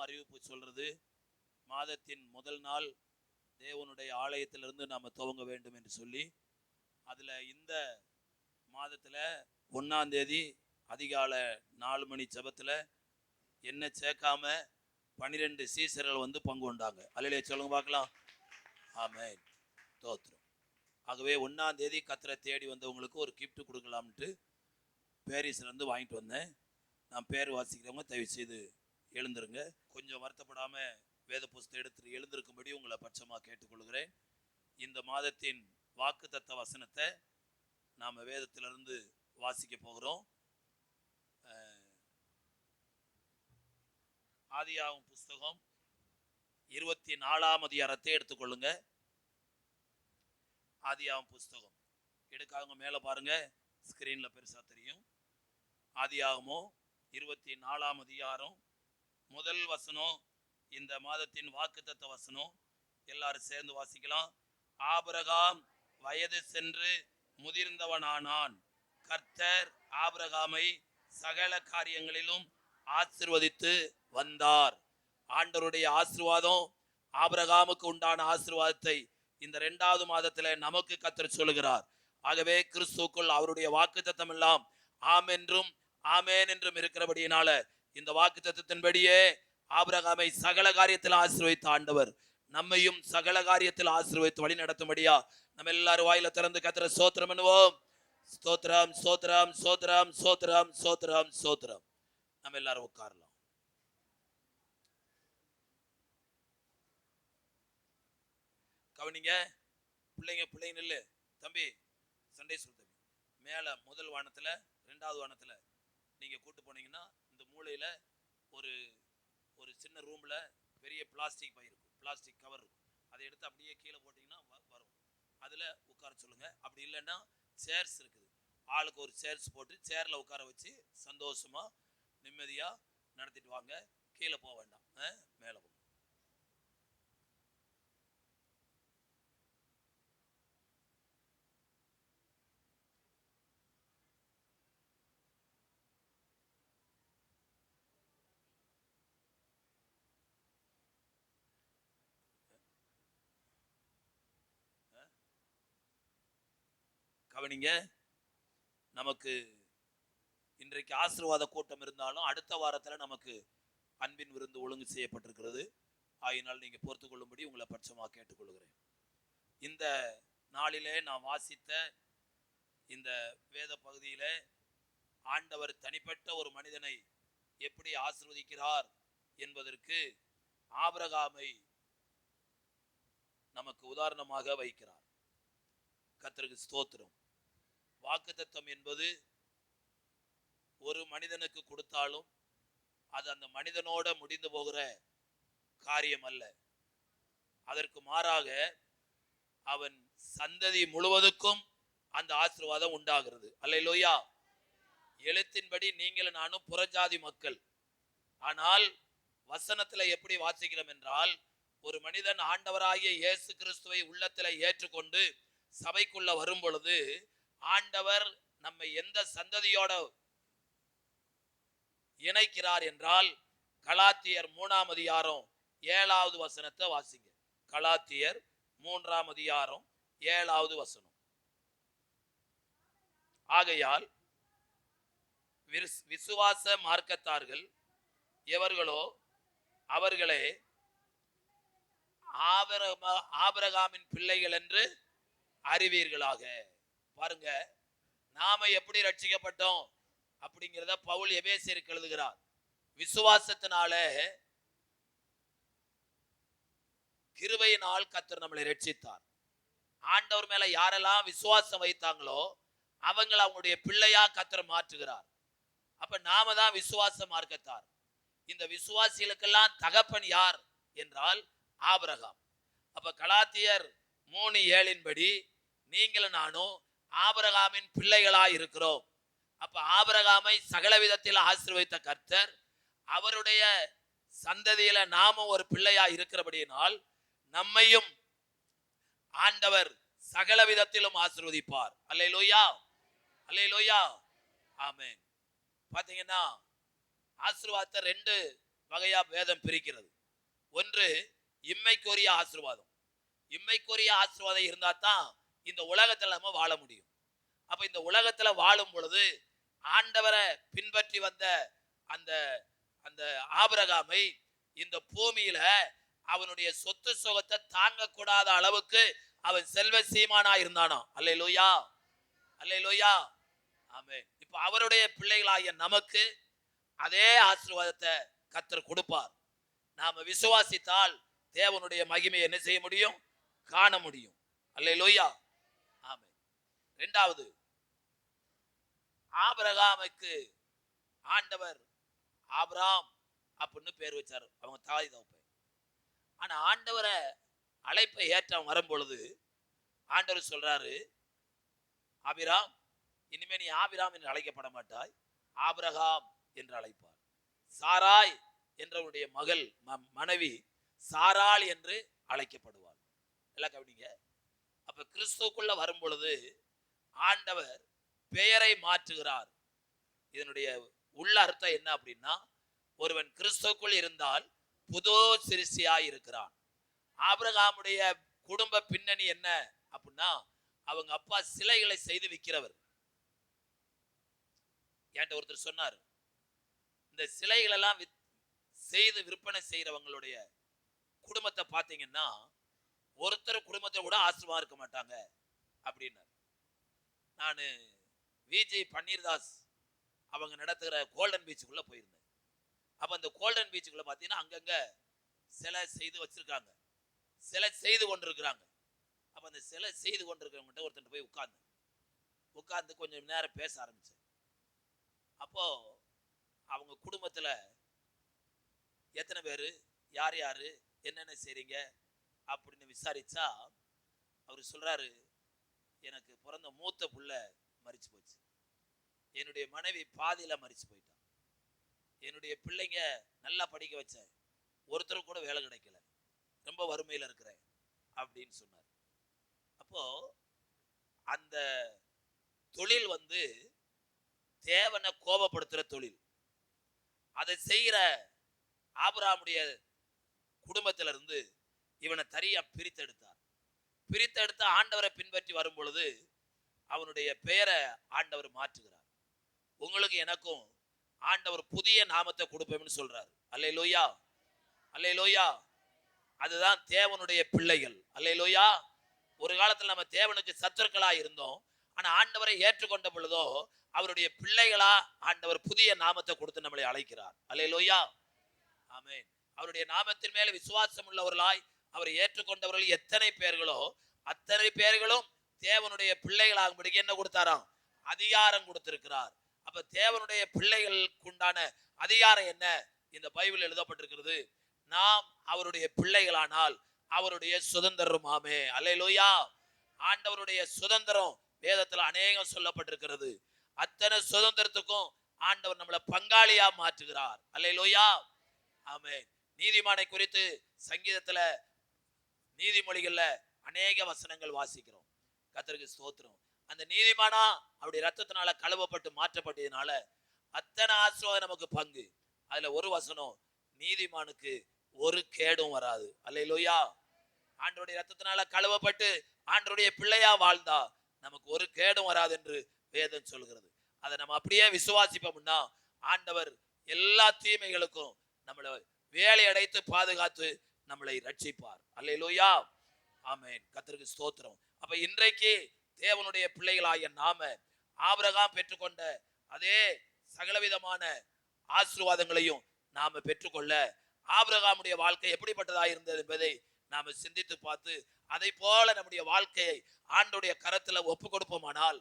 அறிவிப்பு சொல்றது, மாதத்தின் முதல் நாள் தேவனுடைய ஆலயத்திலிருந்து நாம துவங்க வேண்டும் என்று சொல்லி, அதுல இந்த மாதத்துல 1ஆம் தேதி அதிகாலை 4 மணி ஜெபத்துல என்ன சேர்க்காம 12 சீசர்கள் வந்து பங்கு கொண்டாங்க. அல்லேலூயா சொல்லுங்க பார்க்கலாம். ஆமென், ஸ்தோத்திரம். ஆகவே 1ஆம் தேதி கர்த்தரை தேடி வந்தவங்களுக்கு ஒரு கிஃப்ட் கொடுக்கலாம்ட்டு பாரிஸ்ல இருந்து வாங்கிட்டு வந்தேன். நான் பேர் வாசிக்கிறவங்க தயவு செய்து எழுந்துருங்க. கொஞ்சம் வருத்தப்படாம வேத புஸ்தகம் எடுத்து எழுந்திருக்கும்படி உங்களை பட்சமாக கேட்டுக்கொள்கிறேன். இந்த மாதத்தின் வாக்குத்தத்த வசனத்தை நாம வேதத்திலிருந்து வாசிக்க போகிறோம். ஆதியாகமம் புஸ்தகம் 24ஆம் அதிகாரத்தை எடுத்துக்கொள்ளுங்க. ஆதியாகமம் புஸ்தகம் எடுக்காதவங்க மேல பாருங்க, ஸ்கிரீன்ல பெருசா தெரியும். ஆதியாகமம் 24ஆம் அதிகாரம் முதல் வசனம், இந்த மாதத்தின் வாக்குத்தத்த வசனம். எல்லாரும் சேர்ந்து வாசிக்கலாம். ஆபிரகாம் வயது சென்று முதிர்ந்தவனானான். கர்த்தர் ஆபிரகாமை சகல காரியங்களிலும் ஆசீர்வதித்து வந்தார். ஆண்டவருடைய ஆசீர்வாதம், ஆபிரகாமுக்கு உண்டான ஆசீர்வாதத்தை இந்த 2வது மாதத்துல நமக்கு கர்த்தர் சொல்லுகிறார். ஆகவே கிறிஸ்துவுக்குள் அவருடைய வாக்குத்தத்தம் எல்லாம் ஆம் என்றும் ஆமேன் என்றும் இருக்கிறபடியினால இந்த வாக்குத்தத்தத்தின்படியே ஆபிரகாமை சகல காரியத்தில் ஆசீர்வதித்த ஆண்டவர் நம்மையும் சகல காரியத்தில் ஆசீர்வதித்து வழி நடத்தும்படியா நம்ம எல்லாரும் வாயில திறந்து கர்த்தரை ஸ்தோத்திரம் பண்ணுவோம். ஸ்தோத்திரம், ஸ்தோத்திரம், ஸ்தோத்திரம், ஸ்தோத்திரம், ஸ்தோத்திரம், ஸ்தோத்திரம். நம்ம எல்லாரும் உட்காரலாம். கவனிங்க பிள்ளைங்க நில்லு. தம்பி சண்டே ஸ்கூல் தம்பி, மேல முதல் வானத்துல 2வது வானத்துல நீங்க கூட்டு போனீங்கன்னா இந்த மூலையில ஒரு ஒரு சின்ன ரூம்ல பெரிய பிளாஸ்டிக் பை இருக்கும், பிளாஸ்டிக் கவர் இருக்கும். அதை எடுத்து அப்படியே கீழே போட்டீங்கன்னா வரும். அதுல உட்கார சொல்லுங்க. அப்படி இல்லைன்னா சேர்ஸ் இருக்குது, ஆளுக்கு ஒரு சேர்ஸ் போட்டு சேர்ல உட்கார வச்சு சந்தோஷமா நிம்மதியா நடத்திட்டு வாங்க. கீழே போக வேண்டாம், மேல போங்க. கவனிங்க, நமக்கு இன்றைக்கு ஆசீர்வாத கூட்டம் இருந்தாலும் அடுத்த வாரத்துல நமக்கு அன்பின் விருந்து ஒழுங்கு செய்யப்பட்டிருக்கிறது. ஆயினால் நீங்க பொறுத்து கொள்ளும்படி உங்களை பட்சமாக கேட்டுக்கொள்கிறேன். இந்த நாளிலே நான் வாசித்த இந்த வேத பகுதியில ஆண்டவர் தனிப்பட்ட ஒரு மனிதனை எப்படி ஆசீர்வதிக்கிறார் என்பதற்கு ஆபிரகாமை நமக்கு உதாரணமாக வைக்கிறார். கர்த்தருக்கு ஸ்தோத்திரம். வாக்குத்தத்தம் என்பது ஒரு மனிதனுக்கு கொடுத்தாலும் அது அந்த மனிதனோட முடிந்து போகிற காரியம் அல்ல. அதற்கு மாறாக அவன் சந்ததி முழுவதுக்கும் அந்த ஆசீர்வாதம் உண்டாகிறது. அல்லேலூயா. எழுத்தின்படி நீங்களும் நானும் புறஜாதி மக்கள். ஆனால் வசனத்துல எப்படி வாசிக்கிறோம் என்றால், ஒரு மனிதன் ஆண்டவராகிய இயேசு கிறிஸ்துவை உள்ளத்துல ஏற்றுக்கொண்டு சபைக்குள்ள வரும் பொழுது ஆண்டவர் நம்மை எந்த சந்ததியோட இணைக்கிறார் என்றால், கலாத்தியர் 3ஆம் அதிகாரம் 7வது வசனத்தை வாசிங்க. கலாத்தியர் 3ஆம் அதிகாரம் 7வது வசனம். ஆகையால் விசுவாச மார்க்கத்தார்கள் எவர்களோ அவர்களே ஆபிரகாமின் பிள்ளைகள் என்று அறிவீர்களாக. பாருங்க, நாம எப்படி ரட்சிக்கப்பட்டோம் அப்படிங்கிறத பவுல் எபேசியருக்கு எழுதுகிறார். விசுவாசத்தினால கிருபையினால் கர்த்தர் நம்மளை ரட்சித்தார். ஆண்டவர் மேல யாரெல்லாம் விசுவாசம் வைத்தாங்களோ அவங்களை அவங்களுடைய பிள்ளையா கர்த்தர் மாற்றுகிறார். அப்ப நாம தான் விசுவாச மார்க்கத்தார். இந்த விசுவாசிகளுக்கெல்லாம் தகப்பன் யார் என்றால் ஆபிரகாம். அப்ப கலாத்தியர் 3:7 படி நீங்களும் நானும் ஆபிரகாமின் பிள்ளைகளாய் இருக்கிறோம். அப்ப ஆபிரகாமை சகல விதத்தில் ஆசீர்வதித்த கர்த்தர் அவருடைய சந்ததியில நாமும் ஒரு பிள்ளையா இருக்கிறபடியினால் நம்மையும் ஆண்டவர் சகல விதத்திலும் ஆசீர்வதிப்பார். அல்லேலூயா, அல்லேலூயா, ஆமென். பாத்தீங்கன்னா ஆசீர்வாதத்தை 2 வகையா வேதம் பிரிக்கிறது. ஒன்று இம்மைக்குரிய ஆசீர்வாதம். இம்மைக்குரிய ஆசீர்வாதம் இருந்தா தான் இந்த உலகத்துல நம்ம வாழ முடியும். அப்ப இந்த உலகத்துல வாழும் பொழுது ஆண்டவரை பின்பற்றி வந்த அந்த அந்த ஆபிரகாமை இந்த பூமியில அவனுடைய சொத்து சுகத்தை தாங்கக்கூடாத அளவுக்கு அவன் செல்வ சீமானா இருந்தானோ. அல்லேலூயா, அல்லேலூயா, ஆமென். இப்ப அவருடைய பிள்ளைகளாகிய நமக்கு அதே ஆசீர்வாதத்தை கர்த்தர் கொடுப்பார். நாம விசுவாசித்தால் தேவனுடைய மகிமையை என்ன செய்ய முடியும்? காண முடியும். அல்லேலூயா, ஆமென். இரண்டாவது, ஆபிரகாமுக்கு ஆண்டவர் ஆபிராம் அப்படின்னு பேர் வச்சார், அவங்க தாய் தகப்பன். ஆனா ஆண்டவரை அழைப்பை ஏற்ற வரும் பொழுது ஆண்டவர் சொல்றாரு, ஆபிராம், இனிமே நீ ஆபிராம் என்று அழைக்கப்பட மாட்டாய், ஆபிரகாம் என்று அழைப்பார். சாராய் என்றவருடைய மகள் மனைவி சாராள் என்று அழைக்கப்படுவார். எல்லாம் கவனிங்க. அப்ப கிறிஸ்துக்குள்ள வரும் பொழுது ஆண்டவர் பெயரை மாற்றுகிறார். இதனுடைய உள்ள அர்த்தம் என்ன அப்படின்னா, ஒருவன் கிறிஸ்துக்குள் இருந்தால் புது சிருஷ்டியாய் இருக்கிறான். ஆபிரகாமுடைய குடும்ப பின்னணி என்ன அப்படின்னா, அவங்க அப்பா சிலைகளை செய்து விற்கிறவர். என்கிட்ட ஒருத்தர் சொன்னார், இந்த சிலைகள் எல்லாம் செய்து விற்பனை செய்யறவங்களுடைய குடும்பத்தை பார்த்தீங்கன்னா ஒருத்தர் குடும்பத்தை கூட ஆசீர்வாதம் இருக்க மாட்டாங்க அப்படின்னார். நான் விஜய் பன்னீர்தாஸ் அவங்க நடத்துகிற கோல்டன் பீச்சுக்குள்ள போயிருந்தேன். அப்ப அந்த கோல்டன் பீச்சுக்குள்ள பார்த்தீங்கன்னா அங்கங்க சிலை செய்து வச்சிருக்காங்க, சிலை செய்து கொண்டிருக்கிறாங்க. அப்ப அந்த சிலை செய்து கொண்டிருக்கிறவங்ககிட்ட ஒருத்தர் போய் உட்கார்ந்து கொஞ்சம் நேரம் பேச ஆரம்பிச்சேன். அப்போ அவங்க குடும்பத்துல எத்தனை பேரு, யார் யாரு, என்னென்ன செய்றீங்க அப்படின்னு விசாரிச்சா அவர் சொல்றாரு, எனக்கு பிறந்த மூத்த புள்ள மரிச்சு போச்சு, என்னுடைய மனைவி பாதியில மரிச்சு போயிட்டான், என்னுடைய பிள்ளைங்க நல்லா படிக்க வச்சேன், ஒருத்தர் கூட வேலை கிடைக்கல, ரொம்ப வறுமையில இருக்கிறேன் அப்படின்னு சொன்னார். அப்போ அந்த தொழில் தேவனை கோபப்படுத்துற தொழில். அதை செய்யற ஆபிரகாமுடைய குடும்பத்தில இருந்து இவனை தனியா பிரித்தெடுத்த ஆண்டவரை பின்பற்றி வரும் பொழுது அவனுடைய பெயரை ஆண்டவர் மாற்றுகிறார். உங்களுக்கு எனக்கும் ஆண்டவர் புதிய நாமத்தை கொடுப்பேன்னு சொல்றாரு. அல்லேலூயா, அல்லேலூயா. அதுதான் தேவனுடைய பிள்ளைகள். அல்லேலூயா. ஒரு காலத்துல நம்ம தேவனுக்கு சத்துருக்களா இருந்தோம். ஆனா ஆண்டவரை ஏற்றுக்கொண்ட பொழுதோ அவருடைய பிள்ளைகளா ஆண்டவர் புதிய நாமத்தை கொடுத்து நம்மளை அழைக்கிறார். அல்லேலூயா, ஆமென். அவருடைய நாமத்தின் மேல விசுவாசம் உள்ளவர்களாய் அவரை ஏற்றுக்கொண்டவர்கள் எத்தனை பேர்களோ அத்தனை பேர்களும் தேவனுடைய பிள்ளைகளாகும்படிக்கு என்ன கொடுத்தாராம்? அதிகாரம் கொடுத்திருக்கிறார். அப்ப தேவனுடைய பிள்ளைகளுக்கு உண்டான அதிகாரம் என்ன? இந்த பைபிள் எழுதப்பட்டிருக்கிறது. நாம் அவருடைய பிள்ளைகளானால் அவருடைய சுதந்திரம். ஆமே, அல்லேலூயா. ஆண்டவருடைய சுதந்திரம் வேதத்துல அநேகம் சொல்லப்பட்டிருக்கிறது. அத்தனை சுதந்திரத்துக்கும் ஆண்டவர் நம்மளை பங்காளியா மாற்றுகிறார். அல்லேலூயா, ஆமென். நீதிமானை குறித்து சங்கீதத்துல நீதிமொழிகள்ல அநேக வசனங்கள் வாசிக்கிறோம். கர்த்தருக்கு ஸ்தோத்திரம். அந்த நீதிமானா அவருடைய ரத்தத்தினால கழுவப்பட்டு மாற்றப்பட்டதுனால அத்தனை ஆசீர்வாதம் நமக்கு பங்கு. அதுல ஒரு வசனம், நீதிமானுக்கு ஒரு கேடும் வராது. அல்லேலூயா. ஆண்டவருடைய ரத்தத்தினால கழுவப்பட்டு ஆண்டவருடைய பிள்ளையா வாழ்ந்தா நமக்கு ஒரு கேடும் வராது என்று வேதம் சொல்கிறது. அதை நம்ம அப்படியே விசுவாசிப்போம்னா ஆண்டவர் எல்லா தீமைகளுக்கும் நம்மளை வேலை அடைத்து பாதுகாத்து நம்மளை ரட்சிப்பார். அல்லேலூயா, ஆமென். கர்த்தருக்கு ஸ்தோத்திரம். அப்ப இன்றைக்கு தேவனுடைய பிள்ளைகளாகிய நாம ஆபிரகாம் பெற்றுக்கொண்ட அதே சகலவிதமான ஆசீர்வாதங்களையும் நாம பெற்றுக்கொள்ள ஆபிரகாமுடைய வாழ்க்கை எப்படிப்பட்டதாக இருந்தது என்பதை நாம சிந்தித்து பார்த்து அதை போல நம்முடைய வாழ்க்கையை ஆண்டவருடைய கரத்துல ஒப்பு கொடுப்போமானால்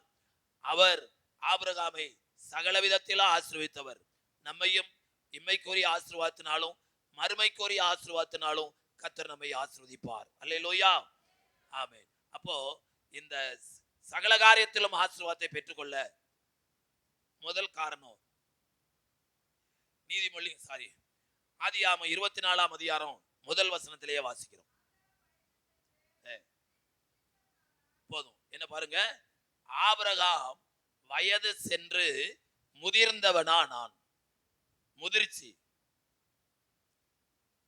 அவர் ஆபிரகாமை சகலவிதத்திலும் ஆசீர்வதித்தவர் நம்மையும் இம்மைக்குரிய ஆசீர்வாதத்தினாலும் மறுமைக்குரிய ஆசீர்வாதத்தினாலும் கர்த்தர் நம்மை ஆசீர்வதிப்பார். அல்லேலூயா, ஆமென். அப்போ இந்த சகல காரியத்திலும் ஆசீர்வாதத்தை பெற்றுக்கொள்ள முதல் காரணம் நீதிமொழி ஆதியாகமம் 24ஆம் அதிகாரம் முதல் வசனத்திலேயே வாசிக்கிறோம். போதும். என்ன பாருங்க, ஆபிரகாம் வயது சென்று முதிர்ந்தவனா நான். முதிர்ச்சி.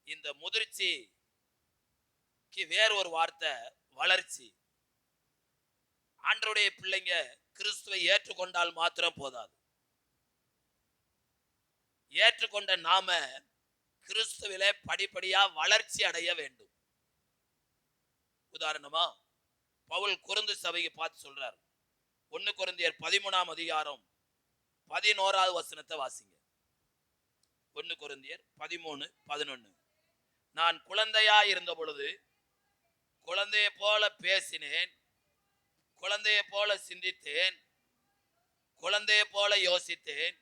இந்த முதிர்ச்சிக்கு வேற ஒரு வார்த்தை வளர்ச்சி. ஆண்டவருடைய பிள்ளைங்க கிறிஸ்துவை ஏற்றுக்கொண்டால் மாத்திரம் போதாது. ஏற்றுக்கொண்ட நாம கிறிஸ்துவிலே படிப்படியா வளர்ச்சி அடைய வேண்டும். உதாரணமா பவுல் கொரிந்து சபையை பார்த்து சொல்றார். 1 கொரிந்தியர் 13ஆம் அதிகாரம் 11வது வசனத்தை வாசிங்க. 1 கொரிந்தியர் 13:11. நான் குழந்தையாய் இருந்த பொழுது குழந்தையை போல பேசினேன், குழந்தையை போல சிந்தித்தேன், குழந்தையை போல யோசித்தேன்.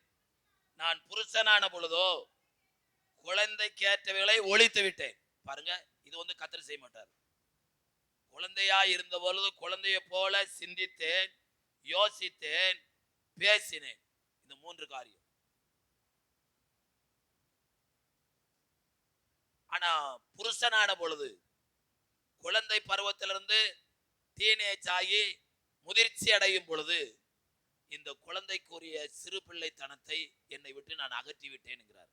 நான் புருஷனான பொழுதோ குழந்தைக்கேற்றவைகளை ஒழித்து விட்டேன். பாருங்க, இது கர்த்தர் செய்ய மாட்டார். குழந்தையாய் இருந்த பொழுது குழந்தையை போல சிந்தித்தேன், யோசித்தேன், பேசினேன். இந்த 3 காரியம். ஆனா புருஷனான பொழுது குழந்தை பருவத்திலிருந்து டீனேஜ் ஆகி முதிர்ச்சி அடையும் பொழுது இந்த குழந்தைக்குரிய சிறு பிள்ளைத்தனத்தை என்னை விட்டு நான் அகற்றி விட்டேன் என்கிறார்.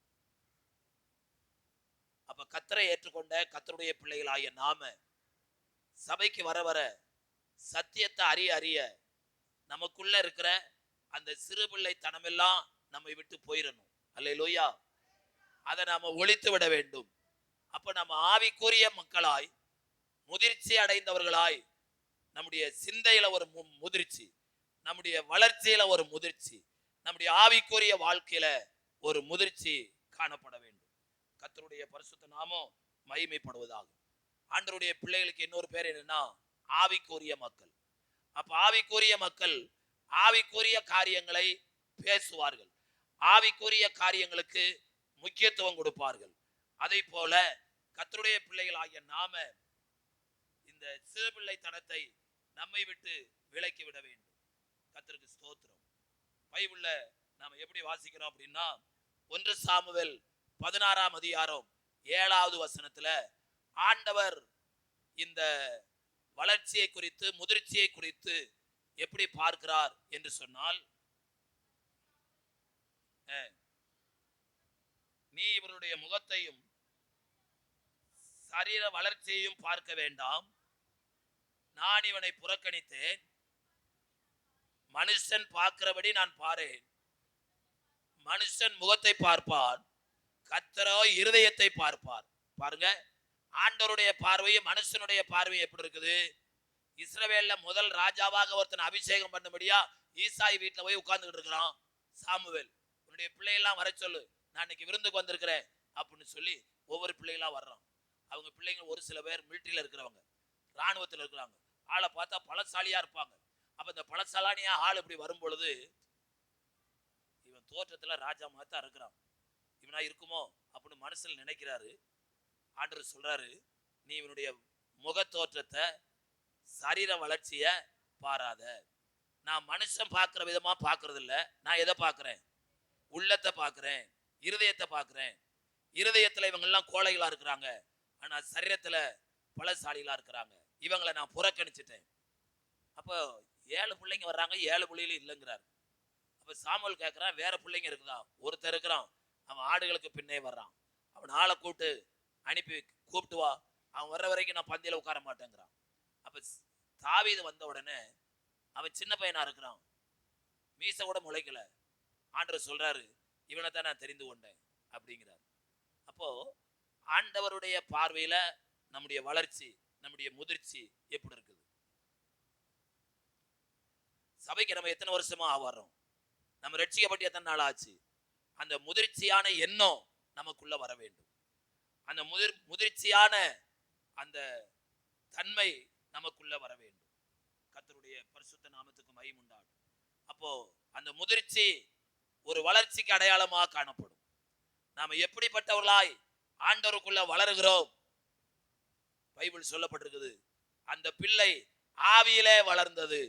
அப்ப கர்த்தரை ஏற்றுக்கொண்ட கர்த்தருடைய பிள்ளைகளாகிய நாம சபைக்கு வர வர சத்தியத்தை அறிய அறிய நமக்குள்ள இருக்கிற அந்த சிறு பிள்ளைத்தனம் எல்லாம் நம்மை விட்டு போயிடணும். அல்லேலூயா. அதை நாம ஒழித்து விட வேண்டும். அப்ப நம்ம ஆவிக்குரிய மக்களாய் முதிர்ச்சி அடைந்தவர்களாய் நம்முடைய சிந்தையில ஒரு முதிர்ச்சி, நம்முடைய வளர்ச்சியில ஒரு முதிர்ச்சி, நம்முடைய ஆவிக்குரிய வாழ்க்கையில ஒரு முதிர்ச்சி காணப்பட வேண்டும். கர்த்தருடைய பரிசுத்த நாமம் மகிமைப்படுவதாகும். ஆண்டவருடைய பிள்ளைகளுக்கு இன்னொரு பேர் என்னன்னா ஆவிக்குரிய மக்கள். அப்ப ஆவிக்குரிய மக்கள் ஆவிக்குரிய காரியங்களை பேசுவார்கள், ஆவிக்குரிய காரியங்களுக்கு முக்கியத்துவம் கொடுப்பார்கள். அதை போல கர்த்தருடைய பிள்ளைகள் ஆகிய நாம இந்த சிறு பிள்ளைத்தனத்தை நம்மை விட்டு விலக்கி விட வேண்டும். கர்த்தருக்கு ஸ்தோத்திரம். பைபிள்ல நாம எப்படி வாசிக்கிறோம் அப்படின்னா 1 சாமுவேல் 16ஆம் அதிகாரம் 7வது வசனத்துல ஆண்டவர் இந்த வளர்ச்சியை குறித்து முதிர்ச்சியை குறித்து எப்படி பார்க்கிறார் என்று சொன்னால், நீ இவருடைய முகத்தையும் சரீர வளர்ச்சியையும் பார்க்க வேண்டாம், நான் இவனை புறக்கணித்தேன், மனுஷன் பார்க்கிறபடி நான் பாரேன். மனுஷன் முகத்தை பார்ப்பான், கர்த்தரோ இருதயத்தை பார்ப்பார். பாருங்க, ஆண்டவருடைய பார்வையும் மனுஷனுடைய பார்வையும் எப்படி இருக்குது? இஸ்ரவேல்ல முதல் ராஜாவாக ஒருத்தன் அபிஷேகம் பண்ணும்படியா ஈசாய் வீட்டுல போய் உட்கார்ந்துகிட்டு இருக்கிறான் சாமுவேல். உன்னுடைய பிள்ளைகள்லாம் வர சொல்லு, நான் இன்னைக்கு விருந்துக்கு வந்திருக்கிறேன் அப்படின்னு சொல்லி ஒவ்வொரு பிள்ளைகளா வர்றான். அவங்க பிள்ளைங்க ஒரு சில பேர் மிலிட்டரியில இருக்கிறவங்க, ராணுவத்தில் இருக்கிறாங்க. ஆளை பார்த்தா பலசாலியா இருப்பாங்க. அப்ப இந்த பலசாலியா ஆள் இப்படி வரும் பொழுது இவன் தோற்றத்துல ராஜா மாத்தா இருக்கிறான், இவனா இருக்குமோ அப்படின்னு மனசுல நினைக்கிறாரு. ஆண்டவர் சொல்றாரு, நீ இவனுடைய முக தோற்றத்தை சரீர வளர்ச்சிய பாராத. நான் மனுஷன் பார்க்கிற விதமா பார்க்கறது இல்ல, நான் எதை பார்க்கிறேன்? உள்ளத்தை பார்க்கிறேன், இருதயத்தை பார்க்கிறேன். இருதயத்துல இவங்க எல்லாம் கோழைகளா இருக்கிறாங்க, ஆனா சரீரத்துல பலசாலிகளா இருக்கிறாங்க. இவங்களை நான் புறக்கணிச்சிட்டேன். அப்போ 7 பிள்ளைங்க வர்றாங்க, 7 பிள்ளைகளும் இல்லைங்கிறார். அப்ப சாமுவேல் கேட்கிறான், வேற பிள்ளைங்க இருக்குதா? ஒருத்தர் இருக்கிறான், அவன் ஆடுகளுக்கு பின்னே வர்றான். அவன் ஆளை கூப்பிட்டு வா, அவன் வர்ற வரைக்கும் நான் பந்தியில உட்கார மாட்டேங்கிறான். அப்ப தாவீது வந்த உடனே அவன் சின்ன பையனா இருக்கிறான், மீச கூட முளைக்கல. ஆண்டவர் சொல்றாரு, இவனை தான் நான் தெரிந்து கொண்டேன் அப்படிங்கிறார். அப்போ ஆண்டவருடைய பார்வையில நம்முடைய வளர்ச்சி, நம்முடைய முதிர்ச்சி எப்படி இருக்குது? சபைக்கு நம்ம எத்தனை வருஷமா வர்றோம்? நம்ம ரட்சிக்கப்பட்டு எத்தனை நாள் ஆச்சு? அந்த முதிர்ச்சியான எண்ணம் நமக்குள்ள வர வேண்டும். அந்த முதிர்ச்சியான அந்த தன்மை நமக்குள்ள வர வேண்டும். கர்த்தருடைய பரிசுத்த நாமத்துக்கு மகிமை உண்டாகும். அப்போ அந்த முதிர்ச்சி ஒரு வளர்ச்சிக்கு அடையாளமாக காணப்படும். நாம எப்படிப்பட்டவர்களாய் ஆண்டவருக்குள்ள வளருகிறோம்? பைபிள் சொல்லப்பட்டிருக்குது, அந்த பிள்ளை ஆவியிலே வளர்ந்தது.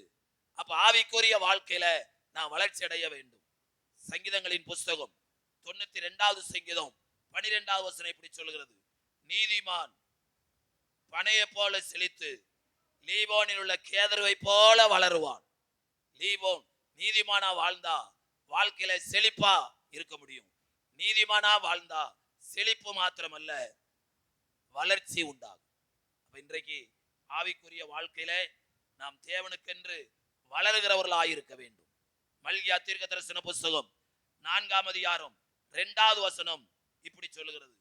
அப்ப ஆவிக்குரிய வாழ்க்கையில நான் வளர்ச்சி அடைய வேண்டும். சங்கீதங்களின் புஸ்தகம் 92வது சங்கீதம் 12வது வசனம் இப்படி சொல்லுகிறது, நீதிமான் பனையை போல செழித்து லீபோனில் உள்ள கேதருவை போல வளருவான். லீபோன் நீதிமானா வாழ்ந்தா வாழ்க்கையில செழிப்பா இருக்க முடியும். நீதிமானா வாழ்ந்தா செழிப்பு மாத்திரமல்ல, வளர்ச்சி உண்டாகும். அப்ப இன்றைக்கு ஆவிக்குரிய வாழ்க்கையில நாம் தேவனுக்கென்று வளர்கிறவர்களாயிருக்க வேண்டும். மல்கியா தீர்க்கதரிசன புஸ்தகம் 4ஆம் அதிகாரம் 2வது வசனம் இப்படி சொல்லுகிறது,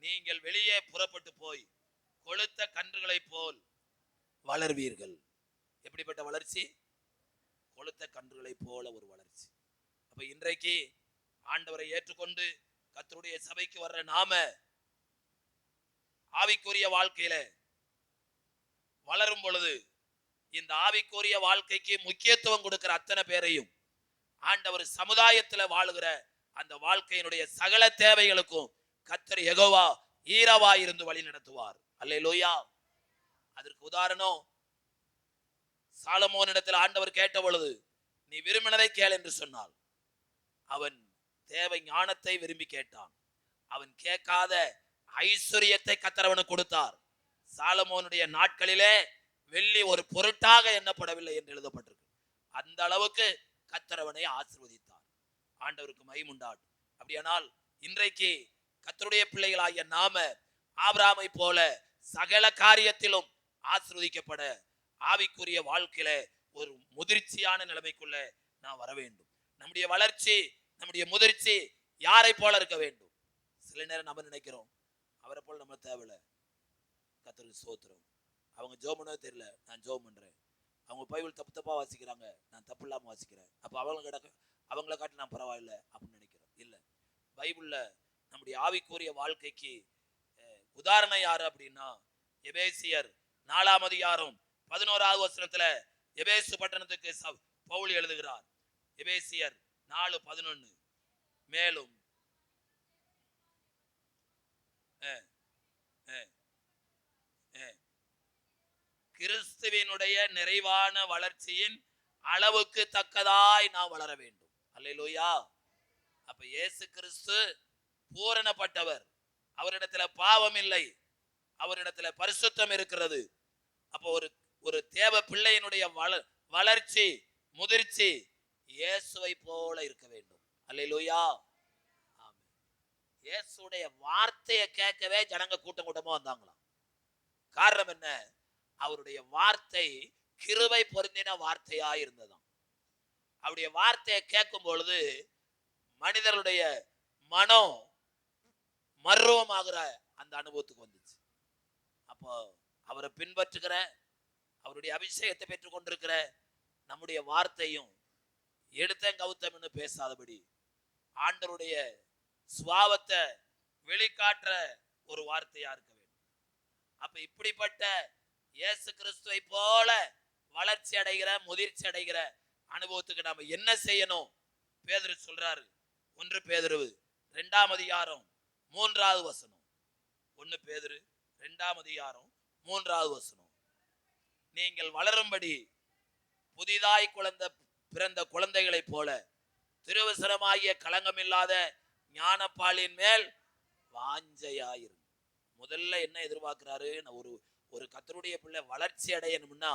நீங்கள் வெளியே புறப்பட்டு போய் கொழுத்த கன்றுகளை போல் வளர்வீர்கள். எப்படிப்பட்ட வளர்ச்சி? கொழுத்த கன்றுகளை போல ஒரு வளர்ச்சி. அப்ப இன்றைக்கு ஆண்டவரை ஏற்றுக்கொண்டு கர்த்தருடைய சபைக்கு வர்ற நாம ஆவிக்குரிய வாழ்க்கையில வளரும் பொழுது இந்த ஆவிக்குரிய வாழ்க்கைக்கு முக்கியத்துவம் கொடுக்கிற அத்தனை பேரையும் ஆண்டவர் சமுதாயத்தில் வாழுகிற அந்த வாழ்க்கையினுடைய சகல தேவைகளுக்கும் கர்த்தர் யெகோவா ஈரவா இருந்து வழி நடத்துவார். அல்லேலூயா. அதற்கு உதாரணம், சாலமோனிடத்தில் ஆண்டவர் கேட்ட பொழுது நீ விரும்பினதை கேள் என்று சொன்னார். அவன் தேவை ஞானத்தை விரும்பி கேட்டான். அவன் கேட்காத ஐஸ்வர்யத்தை கர்த்தர் அவனுக்கு கொடுத்தார். சாலமோனுடைய நாட்களிலே வெள்ளி ஒரு பொருட்டாக எண்ணப்படவில்லை என்று எழுதப்பட்டிருக்கு. அந்த அளவுக்கு கர்த்தர் அவனை ஆசீர்வதித்தார். ஆண்டவருக்கு மகிமை உண்டாகட்டும். அப்படியானால் இன்றைக்கு கர்த்தருடைய பிள்ளைகளாகிய நாம ஆபிரகாமை போல சகல காரியத்திலும் ஆசீர்வதிக்கப்பட ஆவிக்குரிய வாழ்க்கையில ஒரு முதிர்ச்சியான நிலைமைக்குள்ள நான் வர வேண்டும். நம்முடைய வளர்ச்சி, நம்முடைய முதிர்ச்சி யாரை போல இருக்க வேண்டும்? சில நேரம் நம்ம நினைக்கிறோம் அவரை போல நம்ம தேவையில்லை, கர்த்தருக்கு ஸ்தோத்திரம், அவங்க ஜெபம் பண்ணவே தெரியல, நான் ஜெபம் பண்றேன், அவங்க பைபிள் தப்பு தப்பா வாசிக்கிறாங்க, நான் தப்பு இல்லாம வாசிக்கிறேன், அப்ப அவங்கள காட்டி நான் பரவாயில்லை அப்படின்னு நினைக்கிறோம். இல்ல, பைபிள்ல நம்முடைய ஆவிக்குரிய வாழ்க்கைக்கு உதாரணம் யாரு அப்படின்னா எபேசியர் 4ஆம் அதிகாரம் 11வது வசனத்துல எபேசு பட்டணத்துக்கு பவுல் எழுதுகிறார். எபேசியர் 4:11, மேலும் கிறிஸ்துவினுடைய நிறைவான வளர்ச்சியின் அளவுக்கு தக்கதாய் நாம் வளர வேண்டும். அல்லேலூயா. அப்ப இயேசு கிறிஸ்து பூரணப்பட்டவர், அவரிடத்துல பாவம் இல்லை, அவரிடத்துல பரிசுத்தம் இருக்கிறது. அப்போ ஒரு தேவ பிள்ளையினுடைய வளர்ச்சி, முதிர்ச்சி இயேசுவை போல இருக்க வேண்டும். அல்லேலூயா. ஆமென். இயேசுடைய வார்த்தையை கேட்கவே ஜனங்க கூட்டம் கூட்டமா வந்தாங்களாம். காரணம் என்ன? அவருடைய வார்த்தை கிருபை பொருந்தின வார்த்தையா இருந்ததாம். அவருடைய வார்த்தையை கேட்கும் பொழுது மனிதர்களுடைய மனம் மர்வமாகிற அந்த அனுபவத்துக்கு வந்துச்சு. அப்போ அவரை பின்பற்றுகிற, அவருடைய அபிஷேகத்தை பெற்றுக் கொண்டிருக்கிற நம்முடைய வார்த்தையும் எடுத்தேன் கவுத்தம்னு பேசாதபடி ஆண்டவருடைய சுபாவத்தை வெளிக்காட்டுற ஒரு வார்த்தையா இருக்க வேண்டும். அப்ப இப்படிப்பட்ட இயேசு கிறிஸ்துவை போல வளர்ச்சி அடைகிற, முதிர்ச்சி அடைகிற அனுபவத்துக்கு நாம என்ன செய்யணும்? பேதுரு சொல்றாரு, 1 பேதுரு 2ஆம் அதிகாரம் 3வது வசனம். 1 பேதுரு 2ஆம் அதிகாரம் 3வது வசனம். நீங்கள் வளரும்படி புதிதாய் பிறந்த குழந்தைகளைப் போல திருவசனமாகிய களங்கமில்லாத ஞானப்பாலின் மேல் வாஞ்சையாயிரு. முதல்ல என்ன எதிர்பார்க்கிறாரு? ஒரு கர்த்தருடைய பிள்ளை வளர்ச்சி அடையணும்னா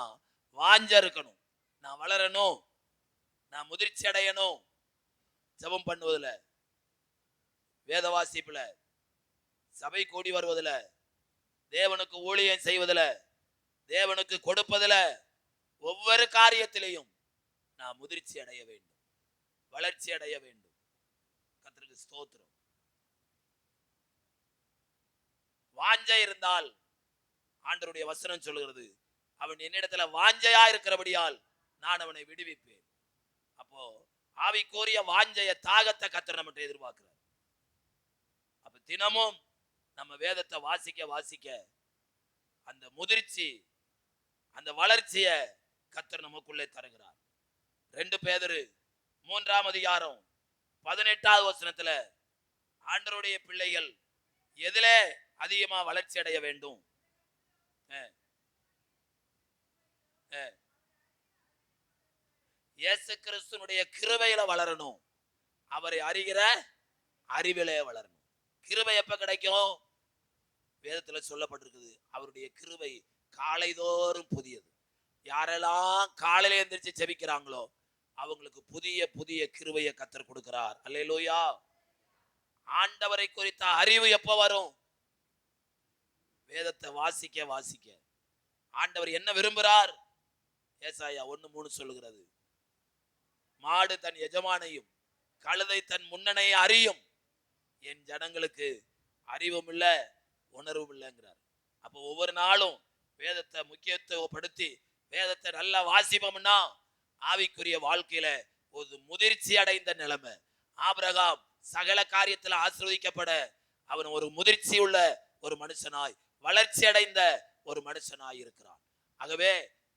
வாஞ்ச இருக்கணும். நான் வளரணும், நான் முதிர்ச்சி அடையணும். ஜெபம் பண்ணுவதில், வேத வாசிப்புல, சபை கூடி வருவதில், தேவனுக்கு ஊழியம் செய்வதில், தேவனுக்கு கொடுப்பதில், ஒவ்வொரு காரியத்திலையும் நான் முதிர்ச்சி அடைய வேண்டும், வளர்ச்சி அடைய வேண்டும். கர்த்தருக்கு ஸ்தோத்திரம். வாஞ்சை இருந்தால் ஆண்டவருடைய வசனம் சொல்லுகிறது, அவன் என்னிடத்துல வாஞ்சையா இருக்கிறபடியால் நான் அவனை விடுவிப்பேன். அப்போ ஆவிக்குரிய வாஞ்சைய தாகத்தை கர்த்தர் நம்மகிட்ட எதிர்பார்க்கிறார். அப்ப தினமும் நம்ம வேதத்தை வாசிக்க அந்த முதிர்ச்சி, அந்த வளர்ச்சிய கர்த்தர் நமக்குள்ளே தருகிறார். 2 பேதுரு 3ஆம் அதிகாரம் 18வது வசனத்துல ஆண்டவருடைய பிள்ளைகள் எதிலே அதிகமா வளர்ச்சி அடைய வேண்டும்? இயேசு கிறிஸ்துவினுடைய கிருபையில வளரணும். அவரை அறிகிற அறிவிலே வளரணும். கிருபை எப்ப கிடைக்கும்? வேதத்துல சொல்லப்பட்டிருக்குது, அவருடைய கிருபை காலைதோறும் புதியது. யாரெல்லாம் காலையில எந்திரிச்சு ஜெபிக்கிறாங்களோ அவங்களுக்கு புதிய புதிய கிருபையை கர்த்தர் கொடுக்கிறார். அல்லேலூயா. ஆண்டவரை குறித்த அறிவு எப்ப வரும்? வேதத்தை வாசிக்க வாசிக்க ஆண்டவர் என்ன விரும்புகிறார்? ஏசாயா 1:3 சொல்லுகிறது, மாடு தன் எஜமானையும் கழுதை தன் முன்னணையை அறியும், என் ஜனங்களுக்கு அறிவும் இல்ல உணர்வும் இல்லைங்கிறார். அப்போ ஒவ்வொரு நாளும் வேதத்தை முக்கியத்துவப்படுத்தி வேதத்தை நல்லா வாசிப்போம்னா ஆவிக்குரிய வாழ்க்கையில ஒரு முதிர்ச்சி அடைந்த நிலைமை. ஆபிரகாம் சகல காரியத்தில் ஆசீர்வதிக்கப்பட அவன் ஒரு முதிர்ச்சி உள்ள ஒரு மனுஷனாய், வளர்ச்சி அடைந்த ஒரு மனுஷனாய் இருக்கிறான். ஆகவே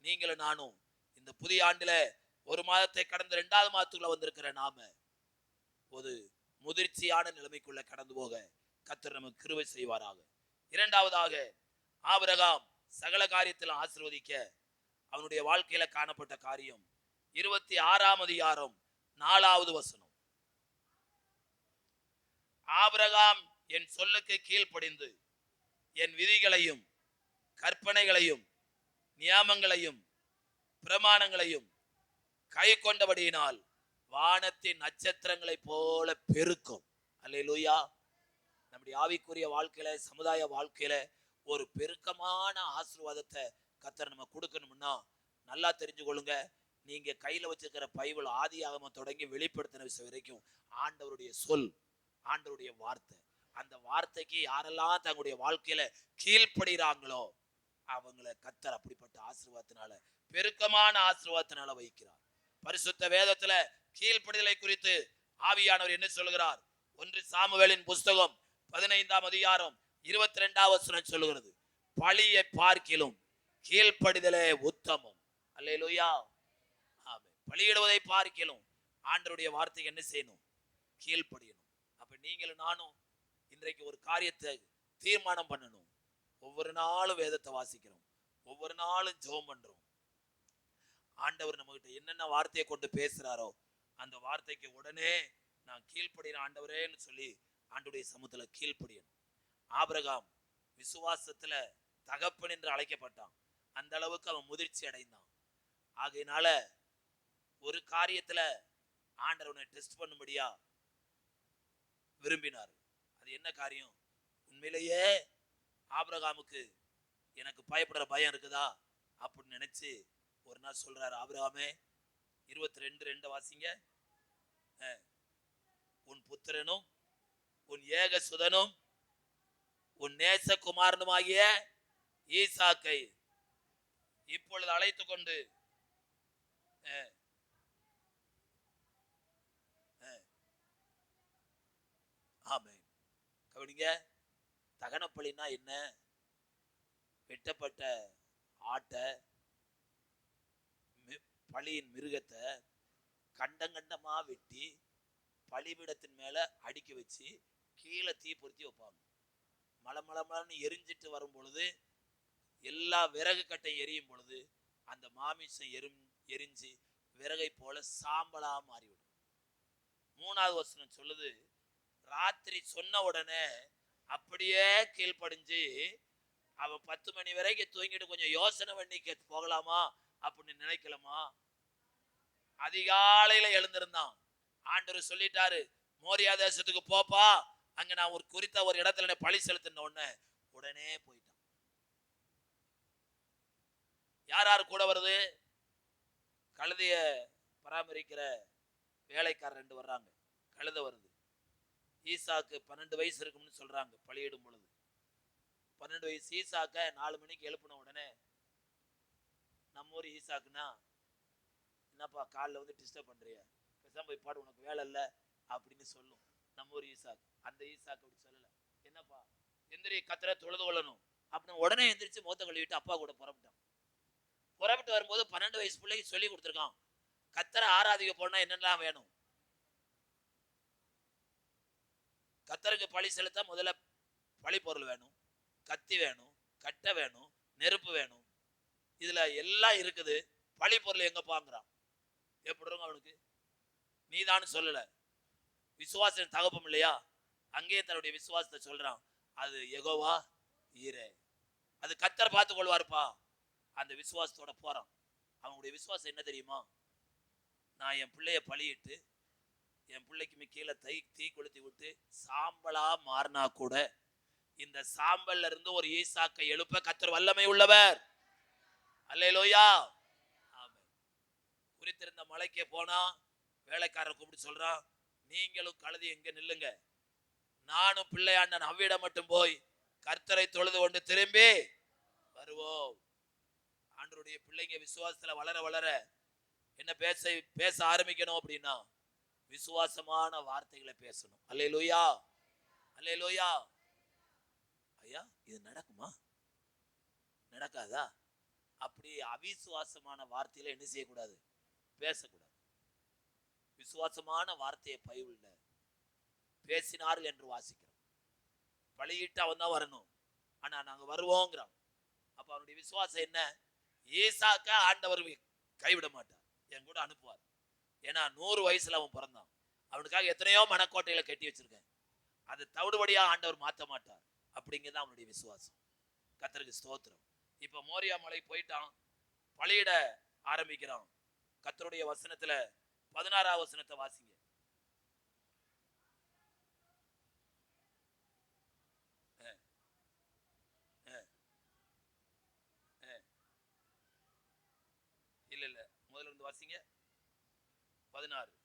நீங்களும் நானும் இந்த புதிய ஆண்டுல ஒரு மாதத்தை கடந்த 2வது மாதத்துக்குள்ள வந்திருக்கிற நாம ஒரு முதிர்ச்சியான நிலைமைக்குள்ள கடந்து போக கர்த்தர் நமக்கு கிருபை செய்வாராக. இரண்டாவதாக, ஆபிரகாம் சகல காரியத்தில் ஆசீர்வதிக்க அவனுடைய வாழ்க்கையில காணப்பட்ட காரியம் 26ஆம் அதிகாரம் 4வது வசனம். ஆபிரகாம் என் சொல்லுக்கு கீழ்ப்படிந்து என் விதிகளையும் கற்பனைகளையும் நியமங்களையும் பிரமாணங்களையும் கை கொண்டபடியினால் வானத்தின் நட்சத்திரங்களை போல பெருக்கும். அல்லேலூயா. நம்முடைய ஆவிக்குரிய வாழ்க்கையில, சமுதாய வாழ்க்கையில ஒரு பெருக்கமான ஆசீர்வாதத்தை கர்த்தர் நம்ம கொடுக்கணும்னா நல்லா தெரிஞ்சு கொள்ளுங்க. நீங்க கையில வச்சிருக்கிற பைபிள் ஆதியாகமம் தொடங்கி வெளிப்படுத்தின விஷயம் வரைக்கும் ஆண்டவருடைய சொல், ஆண்டவருடைய வார்த்தை. அந்த வார்த்தைக்கு யாரெல்லாம் தங்களுடைய வாழ்க்கையில கீழ்ப்படுகிறாங்களோ அவங்களை கர்த்தர் அப்படிப்பட்ட ஆசீர்வாதத்தினால, பெருக்கமான ஆசீர்வாதத்தினால வைக்கிறார். பரிசுத்த வேதத்துல கீழ்ப்படிதலை குறித்து ஆவியானவர் என்ன சொல்கிறார்? 1 சாமுவேலின் புஸ்தகம் 15ஆம் அதிகாரம் 22வது வசனம் சொல்லுகிறது, பழியை பார்க்கிலும் கீழ்ப்படிதலே உத்தமம். அல்லேலூயா. ஆமென். பழியிடுவதை பார்க்கிலும் ஆண்டவருடைய வார்த்தைக்கு என்ன செய்யணும்? கீழ்ப்படியணும். அப்ப நீங்களும் நானும் இன்றைக்கு ஒரு காரியத்தை தீர்மானம் பண்ணணும். ஒவ்வொரு நாளும் வேதத்தை வாசிக்கிறோம், ஒவ்வொரு நாளும் ஜெபம் பண்றோம். ஆண்டவர் நம்ம கிட்ட என்னென்ன வார்த்தையை கொண்டு பேசுறாரோ அந்த வார்த்தைக்கு உடனே நான் கீழ்ப்படுகிற ஆண்டவரேன்னு சொல்லி ஆண்டவருடைய சமூகத்துல கீழ்ப்படியணும். ஆபிரகாம் விசுவாசத்துல தகப்பன் என்று அழைக்கப்பட்டான். அந்த அளவுக்கு அவன் முதிர்ச்சி அடைந்தான். ஆகையினால ஒரு காரியத்துல ஆண்டவனை டெஸ்ட் பண்ணும்படியா விரும்பினார். அது என்ன காரியம்? உண்மையிலேயே ஆபிரகாமுக்கு எனக்கு பயப்படுற பயம் இருக்குதா அப்படின்னு நினைச்சு ஒரு நாள் சொல்றாரு, ஆபிரகாமே 22:2 வாசிங்க, உன் புத்திரனும் உன் ஏக சுதனும் உன் நேசகுமாரனுமாகிய ஈசாக்கை இப்பொழுது அழைத்து கொண்டு ஆமென். கவனிங்க, தகனப்பலினா என்ன? வெட்டப்பட்ட ஆட்டை, பலியின் மிருகத்தை கண்டங்கண்டமா வெட்டி பலிபீடத்தின் மேல அடுக்கி வச்சு கீழே தீ பொருத்தி வைப்பாங்க. மலமலமலன்னு எரிஞ்சிட்டு வரும் பொழுது, எல்லா விறகு கட்டை எரியும் பொழுது அந்த மாமிசம் எரிஞ்சு விறகை போல சாம்பலா மாறிவிடும். 3வது வசனம் சொல்லுது, ராத்திரி சொன்ன உடனே அப்படியே கீழ்ப்படிஞ்சு அவன் 10 மணி வரைக்கும் தூங்கிட்டு கொஞ்சம் யோசனை பண்ணி போகலாமா அப்படின்னு நினைக்கலாமா, அதிகாலையில எழுந்திருந்தான். ஆண்டவர் சொல்லிட்டாரு, மோரியா தேசத்துக்கு போப்பா, அங்க நான் ஒரு குறித்த ஒரு இடத்துல பழி செலுத்தின உடனே போயிட்டான். யார் யார் கூட வருது? கழுதைய பராமரிக்கிற வேலைக்காரர் 2 வர்றாங்க. கழுதை வருது. ஈசாக்கு 12 வயசு இருக்கும்னு சொல்றாங்க. பலியிடும் பொழுது 12 வயசு ஈசாக்க 4 மணிக்கு எழுப்பின உடனே, நம்ம ஊர் ஈசாக்குனா என்னப்பா காலில் வந்து டிஸ்டர்ப் பண்றிய, பேசாம போய் பாடு, உனக்கு வேலை இல்லை அப்படின்னு சொல்லும் நம்ம ஊர் ஈசாக்கு. அந்த ஈசாக்கு அப்படி சொல்லல. என்னப்பா எந்திரி, கத்திர தொழுது கொள்ளணும் அப்படின்னு உடனே எந்திரிச்சு மூத்த கழுவிட்டு அப்பா கூட புறப்பட்டான். புறப்பட்டு வரும்போது 12 வயசு பிள்ளைக்கு சொல்லி கொடுத்துருக்கான், கத்தரை ஆராதிக்க போனா என்னெல்லாம் வேணும். கத்தருக்கு பழி செலுத்த முதல்ல பழி பொருள் வேணும், கத்தி வேணும், கட்டை வேணும், நெருப்பு வேணும். இதுல எல்லாம் இருக்குது. பழி பொருள் எங்க பாங்கிறான். எப்படி அவனுக்கு? நீதான்னு சொல்லல, விசுவாசம் தகப்பம் இல்லையா? அங்கேயே தன்னுடைய விசுவாசத்தை சொல்றான், அது யெகோவா ஈரே, அது கர்த்தர் பார்த்து கொள்வாருப்பா. அந்த விசுவாசத்தோட போறான். அவனுடைய விசுவாசம் என்ன தெரியுமா? நான் என் பிள்ளைய பழியிட்டு என் பிள்ளைக்கு கீழே தீ கொளுத்தி விட்டு சாம்பலா மாறினா கூட இந்த சாம்பல்ல இருந்து ஒரு ஈசாக்கை எழுப்ப கர்த்தர் வல்லமை உள்ளவர். அல்லேலூயா. ஆமென். குறித்திருந்த மலைக்கு போனா வேலைக்காரர் கூப்பிட்டு சொல்றான், நீங்களும் கழுதி எங்க நில்லுங்க, நானும் பிள்ளையாண்டன் அவ்விடம் மட்டும் போய் கர்த்தரை தொழுது கொண்டு திரும்பி வருவோம். ஆண்டவருடைய பிள்ளைங்க விசுவாசத்துல வளர வளர என்ன பேச ஆரம்பிக்கணும் அப்படின்னா விசுவாசமான வார்த்தைகளை பேசணும். அல்லேலூயா, அல்லேலூயா. ஐயா இது நடக்குமா, நடக்காதா? அப்படி அவிசுவாசமான வார்த்தையில என்ன செய்யக்கூடாது, பேசக்கூடாது. விசுவாசமான வார்த்தையை பைபிள்ல பேசினார்கள் என்று வாசிக்கிறோம். பழியிட்டு அவன் தான் வரணும், ஆனா நாங்க வருவோங்கிறான். அப்ப அவனுடைய விசுவாசம் என்ன? ஈசாக்க ஆண்டவர் கைவிட மாட்டார், என் கூட அனுப்புவார். ஏன்னா 100 வயசுல அவன் பிறந்தான். அவனுக்காக எத்தனையோ மனக்கோட்டையில கட்டி வச்சிருக்கேன், அது தவிடுபடியா ஆண்டவர் மாற்ற மாட்டார். அப்படிங்கிறது அவனுடைய விசுவாசம். கர்த்தருக்கு ஸ்தோத்திரம். இப்ப மோரியா மலை போயிட்டான், பலியிட ஆரம்பிக்கிறான். கர்த்தருடைய வசனத்துல 16ஆம் வசனத்தை வாசிங்க. இல்ல இல்ல, முதல்ல இருந்து வாசிங்க. 16.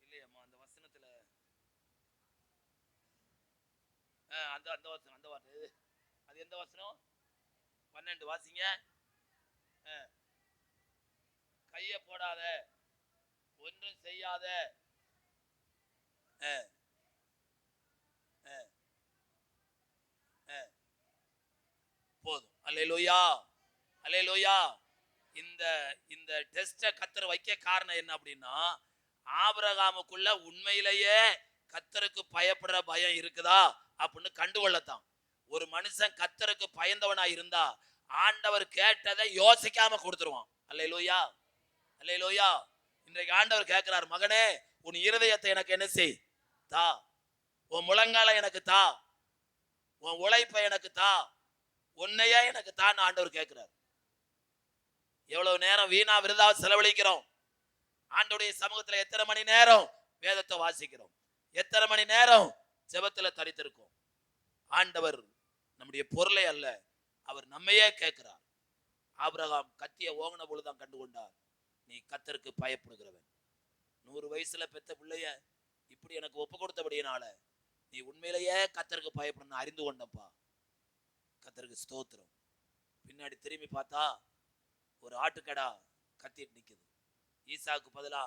இல்லையம்மா அந்த வசனத்துல அந்த அந்த வசனம், அந்த வார்த்தை அது எந்த வசனம்? 12 வாசிங்க. கைய போடாத, ஒன்றும் செய்யாத. போதும். அல்லேலூயா, அல்லேலூயா. இந்த இந்த டெஸ்ட கர்த்தர் வைக்க காரணம் என்ன அப்படின்னா, ஆபிரகாமுக்குள்ள உண்மையிலேயே கர்த்தருக்கு பயப்படுற பயம் இருக்குதா அப்படின்னு கண்டுகொள்ளத்தான். ஒரு மனுஷன் கர்த்தருக்கு பயந்தவனா இருந்தா ஆண்டவர் கேட்டதை யோசிக்காம கொடுத்துருவான். அல்லேலூயா, அல்லேலூயா. இன்றைக்கு ஆண்டவர் கேட்கிறார், மகனே உன் இருதயத்தை எனக்கு என்ன செய், தா. உன் முழங்கால எனக்கு தா, உன் உழைப்பை எனக்கு தா, உன்னையே எனக்கு தான் ஆண்டவர் கேட்கிறார். எவ்வளவு நேரம் வீணா விருதா செலவழிக்கிறோம். ஆண்டவருடைய சமூகத்துல எத்தனை மணி நேரம் வேதத்தை வாசிக்கிறோம், எத்தனை மணி நேரம் ஜெபத்துல தரித்திருக்கோம். ஆண்டவர் நம்முடைய பொருளை அல்ல, அவர் நம்மையே கேட்கிறார். ஆபிரகாம் கத்திய ஓங்கின பொழுதுதான் கண்டுகொண்டார், நீ கர்த்தருக்கு பயப்படுகிறவன். 100 வயசுல பெத்த பிள்ளைய இப்படி எனக்கு ஒப்பு கொடுத்தபடியினால நீ உண்மையிலேயே கர்த்தருக்கு பயப்படணும் அறிந்து கொண்டப்பா. கர்த்தருக்கு ஸ்தோத்திரம். பின்னாடி திரும்பி பார்த்தா ஒரு ஆட்டுக்கடா கத்திட்டு நிக்குது. ஈசாக்கு பதிலா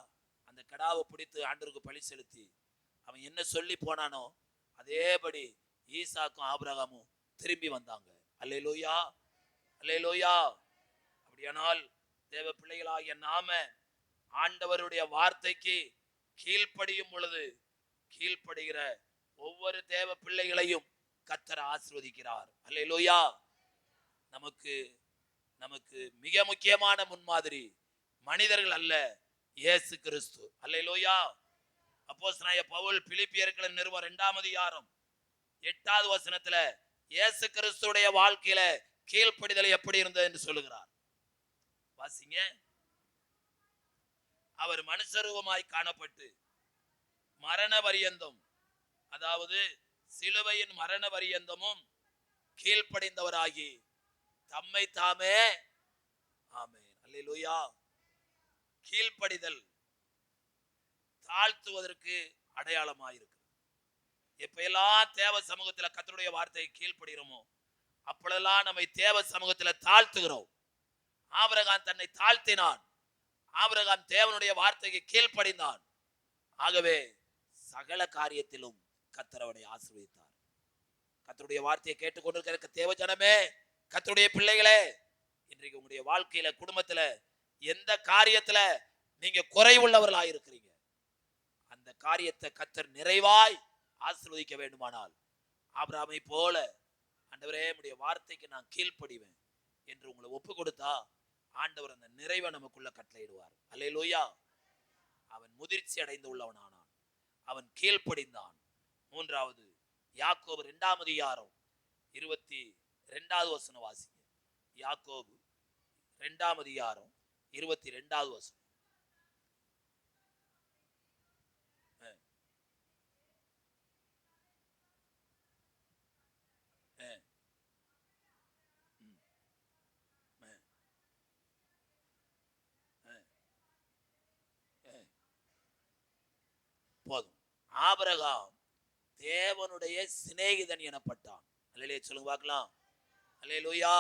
அந்த கடாவை பிடித்து ஆண்டவருக்கு பலி செலுத்தி அவன் என்ன சொல்லி போனானோ அதேபடி ஈசாக்கும் ஆபிரகாமும் திரும்பி வந்தாங்க. அல்லேலூயா, அல்லேலூயா. அப்படியானால் தேவ பிள்ளைகளாகிய நாம ஆண்டவருடைய வார்த்தைக்கு கீழ்ப்படியும் பொழுது கீழ்ப்படுகிற ஒவ்வொரு தேவ பிள்ளைகளையும் கர்த்தர் ஆசீர்வதிக்கிறார். அல்லேலூயா. நமக்கு நமக்கு மிக முக்கியமான முன்மாதிரி மனிதர்கள் அல்ல, இயேசு கிறிஸ்து. அல்லேலூயா. அப்போஸ்தலனாகிய பவுல் பிலிப்பியர்களை நிருபம் 2ஆம் அதிகாரம் 8வது வசனத்துல இயேசு கிறிஸ்துடைய வாழ்க்கையில கீழ்ப்படிதல் எப்படி இருந்தது என்று சொல்லுகிறார். வாசிங்க. அவர் மனுஷரூபமாய் காணப்பட்டு மரண பரியந்தம், அதாவது சிலுவையின் மரண பரியந்தமும் கீழ்ப்படிந்தவராகி தம்மை தாமே, ஆமென், அல்லேலூயா. கீழ்ப்படிதல் தாழ்த்துவதற்கு அடையாளமாயிருக்கு. எப்ப எல்லாம் தேவ சமூகத்துல கர்த்தருடைய வார்த்தையை கீழ்ப்படுகிறோமோ அப்பொழுதெல்லாம் நம்மை தேவ சமூகத்துல தாழ்த்துகிறோம். ஆபிரகாம் தன்னை தாழ்த்தினான், ஆபிரகாம் தேவனுடைய வார்த்தைக்கு கீழ்ப்படிந்தான். ஆகவே சகல காரியத்திலும் கர்த்தர் அவனை ஆசீர்வதித்தார். கர்த்தருடைய வார்த்தையை கேட்டுக்கொண்டிருக்கிற தேவ ஜனமே, கர்த்தருடைய பிள்ளைகளே, இன்றைக்கு உங்களுடைய வாழ்க்கையில குடும்பத்துல எந்த காரியத்துல நீங்க குறைவுள்ளவர்களாக இருக்கிறீங்க, அந்த காரியத்தை கர்த்தர் நிறைவாய் ஆசீர்வதிக்க வேண்டுமானால் ஆபிரகாமை போல ஆண்டவரே உம்முடைய வார்த்தைக்கு நான் கீழ்ப்படிவேன் என்று உங்களை ஒப்பு கொடுத்தா ஆண்டவர் அந்த நிறைவை நமக்குள்ள கட்டளையிடுவார். அல்லேலூயா. அவன் முதிர்ச்சி அடைந்து உள்ளவனானான், அவன் கீழ்ப்படிந்தான். மூன்றாவது யாக்கோபு 2ஆம் அதிகாரம் 22வது வசனம் வாசிங்க. யாக்கோபு 2ஆம் அதிகாரம் 22வது வசனம். போதும். ஆபிரகாம் தேவனுடைய சிநேகிதன் எனப்பட்டான். அல்லேலூயா சொல்லுங்க பார்க்கலாம். அல்லேலூயா.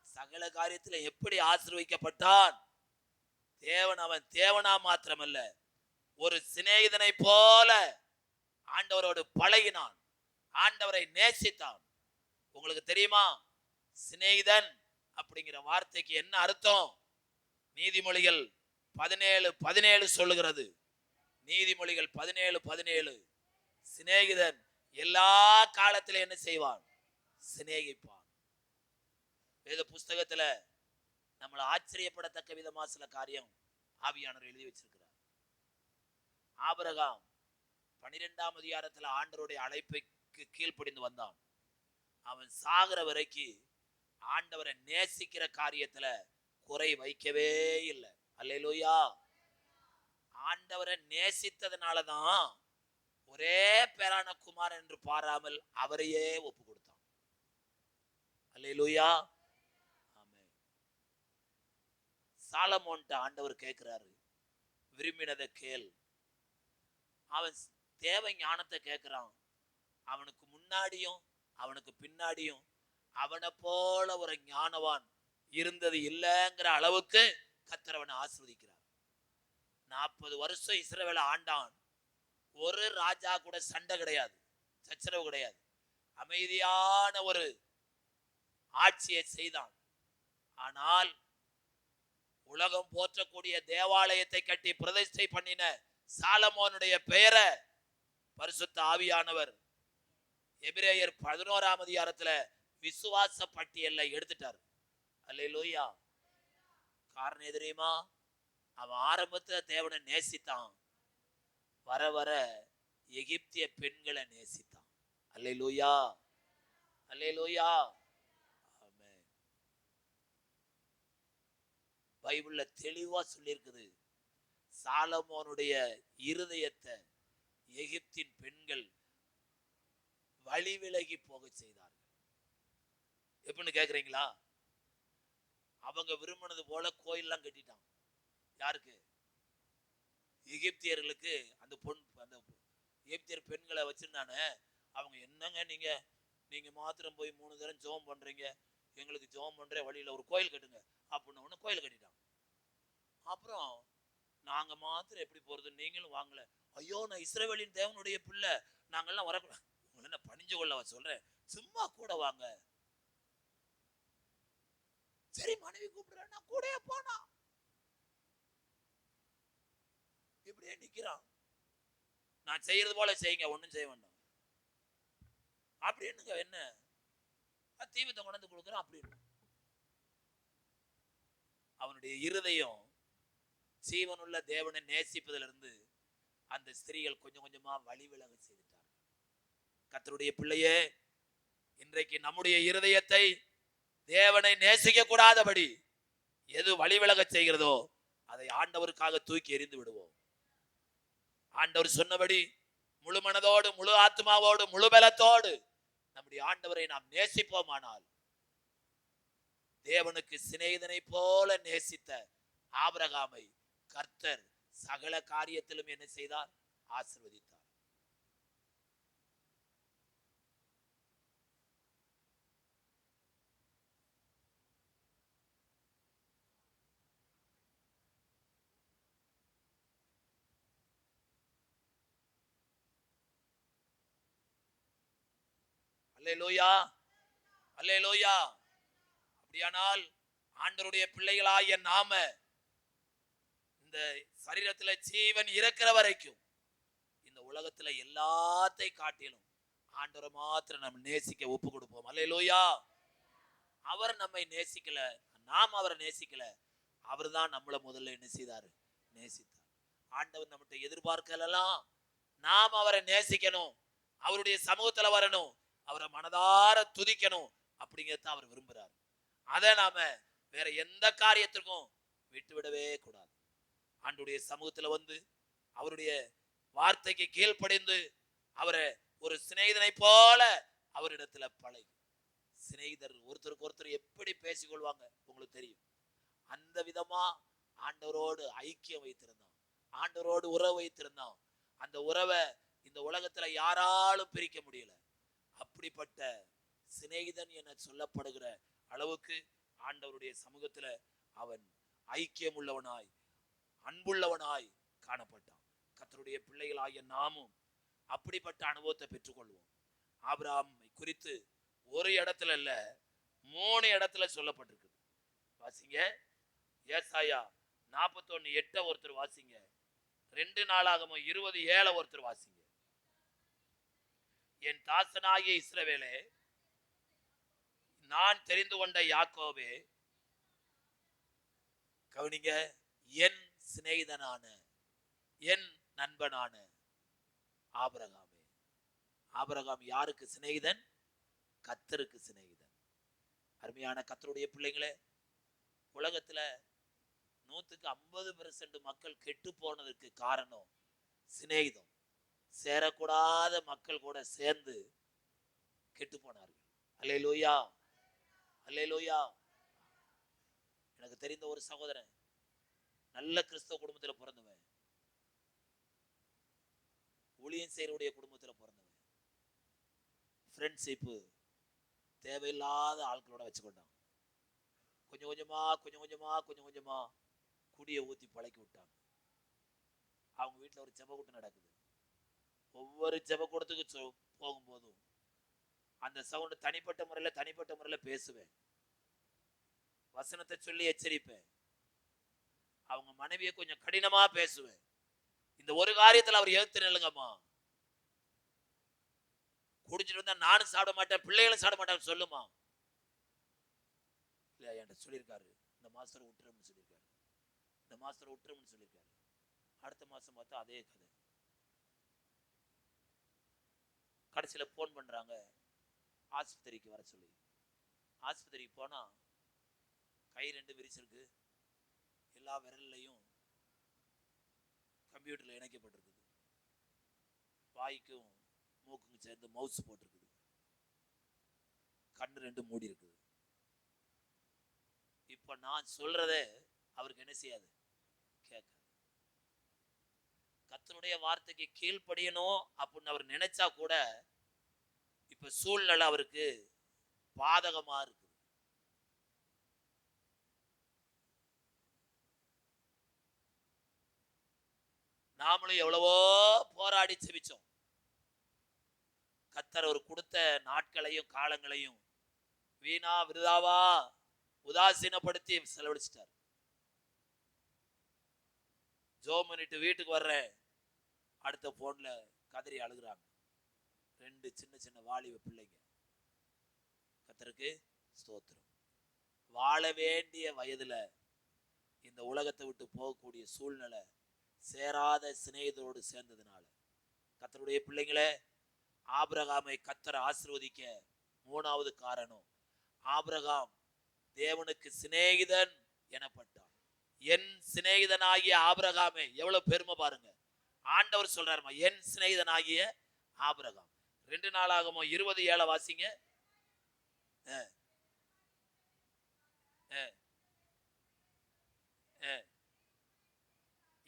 சகல காரியத்துல எப்படி ஆசீர்வதிக்கப்பட்டான்? தேவன் அவன் தேவனா மாத்திரமல்ல, ஒரு சிநேகிதனை போல ஆண்டவரோடு பழகினான், ஆண்டவரை நேசித்தான். உங்களுக்கு தெரியுமா சிநேகிதன் அப்படிங்கிற வார்த்தைக்கு என்ன அர்த்தம்? நீதிமொழிகள் 17:17 சொல்லுகிறது. நீதிமொழிகள் 17:17 சிநேகிதன் எல்லா காலத்திலும் என்ன செய்வான்? சிநேகிப்பான். வேத புஸ்தகத்துல நம்மளை ஆச்சரியப்படத்தக்க விதமா சில காரியம் ஆவியானவர் எழுதி வச்சிருக்கிறார். ஆபிரகாம் 12ஆம் அதிகாரத்துல ஆண்டவருடைய அழைப்புக்கு கீழ்ப்படிந்து வந்தான். அவன் சாகிற வரைக்கும் ஆண்டவரை நேசிக்கிற காரியத்துல குறை வைக்கவே இல்லை. அல்லேலூயா. ஆண்டவரை நேசித்ததுனாலதான் ஒரே பேரான குமாரன் என்று பாராமல் அவரையே ஒப்பு கொடுத்தான். அல்லேலூயா. ஆமென். சாலமோன்ட்ட ஆண்டவர் கேட்கிறாரு, விரும்பினதை கேள். அவன் தேவ ஞானத்தை கேட்கிறான். அவனுக்கு முன்னாடியும் அவனுக்கு பின்னாடியும் அவனை போல ஒரு ஞானவான் இருந்தது இல்லைங்கிற அளவுக்கு கர்த்தர் அவனை ஆசீர்வதிக்கிறார். 40 வருஷம் இஸ்ரவேலை ஆண்டான். ஒரு ராஜா கூட சண்டை கிடையாது, சச்சரவு கிடையாது. அமைதியான ஒரு ஆட்சியை செய்தான். ஆனால் உலகம் போற்றக்கூடிய தேவாலயத்தை கட்டி பிரதிஷ்டை பண்ணின சாலமோனுடைய பெயரை பரிசுத்த ஆவியானவர் எபிரேயர் 11ஆம் அதிகாரத்துல விசுவாச பட்டியல்ல எடுத்துட்டார். அல்லேலூயா. காரணம் தெரியுமா? அவன் ஆரம்பத்துல தேவனை நேசித்தான், வர வர எகிப்திய பெண்களை நேசித்தான். அல்லேலூயா. அல்லேலூயா. ஆமென். பைபிள்ல தெளிவா சொல்லியிருக்குது, சாலமோனுடைய இருதயத்தை எகிப்தின் பெண்கள் வழி விலகி போக செய்தார்கள். எப்படின்னு கேக்குறீங்களா? அவங்க விரும்பினது போல கோயில்லாம் கட்டிட்டான். யாருக்கு? எகிப்தியர்களுக்கு. அந்த எகிப்தியர் பெண்களை வச்சிருந்தானே, அவங்க என்னங்க நீங்க மாத்திரம் போய் 3 தரம் ஜெபம் பண்றீங்க, எங்களுக்கு ஜெபம் பண்ற வழியில ஒரு கோயில் கட்டுங்க அப்படின்னு ஒண்ணு கோயில் கட்டிட்டான். அப்புறம் நாங்க மாத்திரம் எப்படி போறது, நீங்களும் வாங்கல. ஐயோ, நான் இஸ்ரவேலின் தேவனுடைய பிள்ளை, நாங்கெல்லாம் வரக்கூடாது. உங்களை என்ன பணிஞ்சு கொள்ள சொல்றேன், சும்மா கூட வாங்க. சரி, மனைவி கூப்பிடுறேன், நான் கூட போனா இப்படியே நிக்கிறான். நான் செய்யறது போல செய்யுங்க, ஒண்ணும் செய்ய வேண்டாம் அப்படின்னு. என்ன தீவிரத்தை கொண்டு கொடுக்குறான் அப்படின்னு. அவனுடைய இருதயம் ஜீவனுள்ள தேவனை நேசிப்பதிலிருந்து அந்த ஸ்திரீகள் கொஞ்சம் கொஞ்சமா வழி விலக செய்துட்டார். கர்த்தருடைய பிள்ளையே, இன்றைக்கு நம்முடைய இருதயத்தை தேவனை நேசிக்க கூடாதபடி எது வழி விலக செய்கிறதோ அதை ஆண்டவருக்காக தூக்கி எறிந்து விடுவோம். ஆண்டவர் சொன்னபடி முழு மனதோடு, முழு ஆத்மாவோடு, முழு பலத்தோடு நம்முடைய ஆண்டவரை நாம் நேசிப்போமானால், தேவனுக்கு சிநேகிதனை போல நேசித்த ஆபிரகாமை கர்த்தர் சகல காரியத்திலும் என்ன செய்தார்? ஆசீர்வதித்தார். அல்லேலூயா. அல்லேலூயா. அப்படியானால் ஆண்டவருடைய பிள்ளைகளாகிய நாம இந்த சரீரத்துல ஜீவன் இருக்கிற வரைக்கும் இந்த உலகத்துல எல்லாத்தை காட்டிலும் ஆண்டவரை மாத்திரம் நம்ம நேசிக்க ஒப்பு கொடுப்போம். அல்லேலூயா. அவர் நம்மை நேசிக்கல, நாம் அவரை நேசிக்கல. அவர் தான் நம்மளை முதல்ல என்ன செய்தாரு? நேசித்தார். ஆண்டவர் நம்மகிட்ட எதிர்பார்க்கலாம், நாம் அவரை நேசிக்கணும், அவருடைய சமூகத்துல வரணும், அவரை மனதார துதிக்கணும் அப்படிங்கிறத அவர் விரும்புறாரு. அதை நாம வேற எந்த காரியத்திற்கும் விட்டு விடவே கூடாது. ஆண்டுடைய சமூகத்துல வந்து அவருடைய வார்த்தைக்கு கீழ்ப்படிந்து அவரை ஒரு சிநேகிதனை போல அவரிடத்துல பழகி, சிநேகிதர் ஒருத்தருக்கு ஒருத்தர் எப்படி பேசிக்கொள்வாங்க உங்களுக்கு தெரியும். அந்த விதமா ஆண்டவரோடு ஐக்கியம் வைத்திருந்தோம், ஆண்டவரோடு உறவு வைத்திருந்தோம். அந்த உறவை இந்த உலகத்துல யாராலும் பிரிக்க முடியல. அப்படிப்பட்ட சிநேகிதன் என சொல்லப்படுகிற அளவுக்கு ஆண்டவருடைய சமூகத்துல அவன் ஐக்கியம் உள்ளவனாய் அன்புள்ளவனாய் காணப்பட்டான். கர்த்தருடைய பிள்ளைகளாகிய நாமும் அப்படிப்பட்ட அனுபவத்தை பெற்றுக்கொள்வோம். ஆபிரகாமை குறித்து ஒரு இடத்துல இல்ல, 3 இடத்துல சொல்லப்பட்டிருக்கு. வாசிங்க. ஏசாயா 41:8 ஒருத்தர் வாசிங்க. 2 நாளாகமம் 20:7 ஒருத்தர் வாசிங்க. என் தாசனாகிய இஸ்ரவேலே, நான் தெரிந்து கொண்ட யாக்கோபே, கவனிங்க, என் சிநேகிதனான என் நண்பனான ஆபிரகாமே. ஆபிரகாம் யாருக்கு சிநேகிதன்? கர்த்தருக்கு சிநேகிதன். அருமையான கர்த்தருடைய பிள்ளைங்களே, உலகத்துல 150% மக்கள் கெட்டு போனதுக்கு காரணம் சிநேகிதம். சேரக்கூடாத மக்கள் கூட சேர்ந்து கெட்டு போனார்கள். அல்லேலூயா, அல்லேலூயா. எனக்கு தெரிந்த ஒரு சகோதரன், நல்ல கிறிஸ்தவ குடும்பத்துல பிறந்தவன், ஊழியம் செய்யறவுடைய குடும்பத்துல பிறந்தவன், ஃப்ரெண்ட்ஷிப்பு தேவையில்லாத ஆட்களோட வச்சுக்கொண்டான். கொஞ்சம் கொஞ்சமா குடியை ஊத்தி பழக்கி விட்டாங்க. அவங்க வீட்டுல ஒரு ஜெபக்கூட்டம் நடக்குது. ஒவ்வொரு ஜெபக்கூட்டத்துக்கு போகும்போதும் அந்த சவுண்ட் தனிப்பட்ட முறையில பேசுவேன், வசனத்தை சொல்லி எச்சரிப்பேன். அவங்க மனைவியை கொஞ்சம் கடினமா பேசுவேன். இந்த ஒரு காரியத்துல அவர் எதிர்த்து நில்லுங்கம்மா, குடிச்சிட்டு வந்தா நானும் சாப்பிட மாட்டேன், பிள்ளைகளும் சாப்பிட மாட்டேன்னு சொல்லுமா. இல்ல என்கிட்ட சொல்லியிருக்காரு, இந்த மாஸ்டர் விட்டுரும்னு சொல்லியிருக்காரு, இந்த மாஸ்டர் விட்டுரும்னு சொல்லியிருக்காரு. அடுத்த மாசம் பார்த்தா அதே கதை. கடைசியில போன் பண்றாங்க ஆஸ்பத்திரிக்கு வர சொல்லி. ஆஸ்பத்திரிக்கு போனா கை 2 விரிச்சிருக்கு, எல்லா விரல்லையும் கம்ப்யூட்டர்ல இணைக்கப்பட்டிருக்குது, வாய்க்கும் மூக்குக்கும் சேர்ந்து மவுஸ் போட்டிருக்குது, கண்ணு 2 மூடி இருக்குது. இப்ப நான் சொல்றதே அவருக்கு என்ன செய்யாது? கேட்காது. கர்த்தருடைய வார்த்தைக்கு கீழ்ப்படியணும் அப்படின்னு அவர் நினைச்சா கூட இப்ப சூழ்நிலை அவருக்கு பாதகமா இருக்குது. நாமளும் எவ்வளவோ போராடி செபிச்சோம். கர்த்தர் அவர் கொடுத்த நாட்களையும் காலங்களையும் வீணா விருதாவா உதாசீனப்படுத்தி செலவழிச்சிட்டார். ஜோம் பண்ணிட்டு வீட்டுக்கு வர்றேன், அடுத்த போன்ல கதறி அழுகுறாங்க 2 சின்ன வாலிப பிள்ளைங்க. கர்த்தருக்கு ஸ்தோத்திரம். வாழ வேண்டிய வயதுல இந்த உலகத்தை விட்டு போகக்கூடிய சூழ்நிலை சேராத சிநேகிதரோடு சேர்ந்ததுனால. கர்த்தருடைய பிள்ளைங்களே, ஆபிரகாமை கர்த்தர் ஆசீர்வதிக்க 3வது காரணம், ஆபிரகாம் தேவனுக்கு சிநேகிதன் எனப்பட்டான். என் சிநேகிதனாகிய ஆபிரகாமே, எவ்வளவு பெருமை பாருங்க. ஆண்டவர் சொல்றாருமா, என் சிநேகிதனாகிய ஆபிரகாம். 2 நாளாகமம் 20:7 வாசிங்க.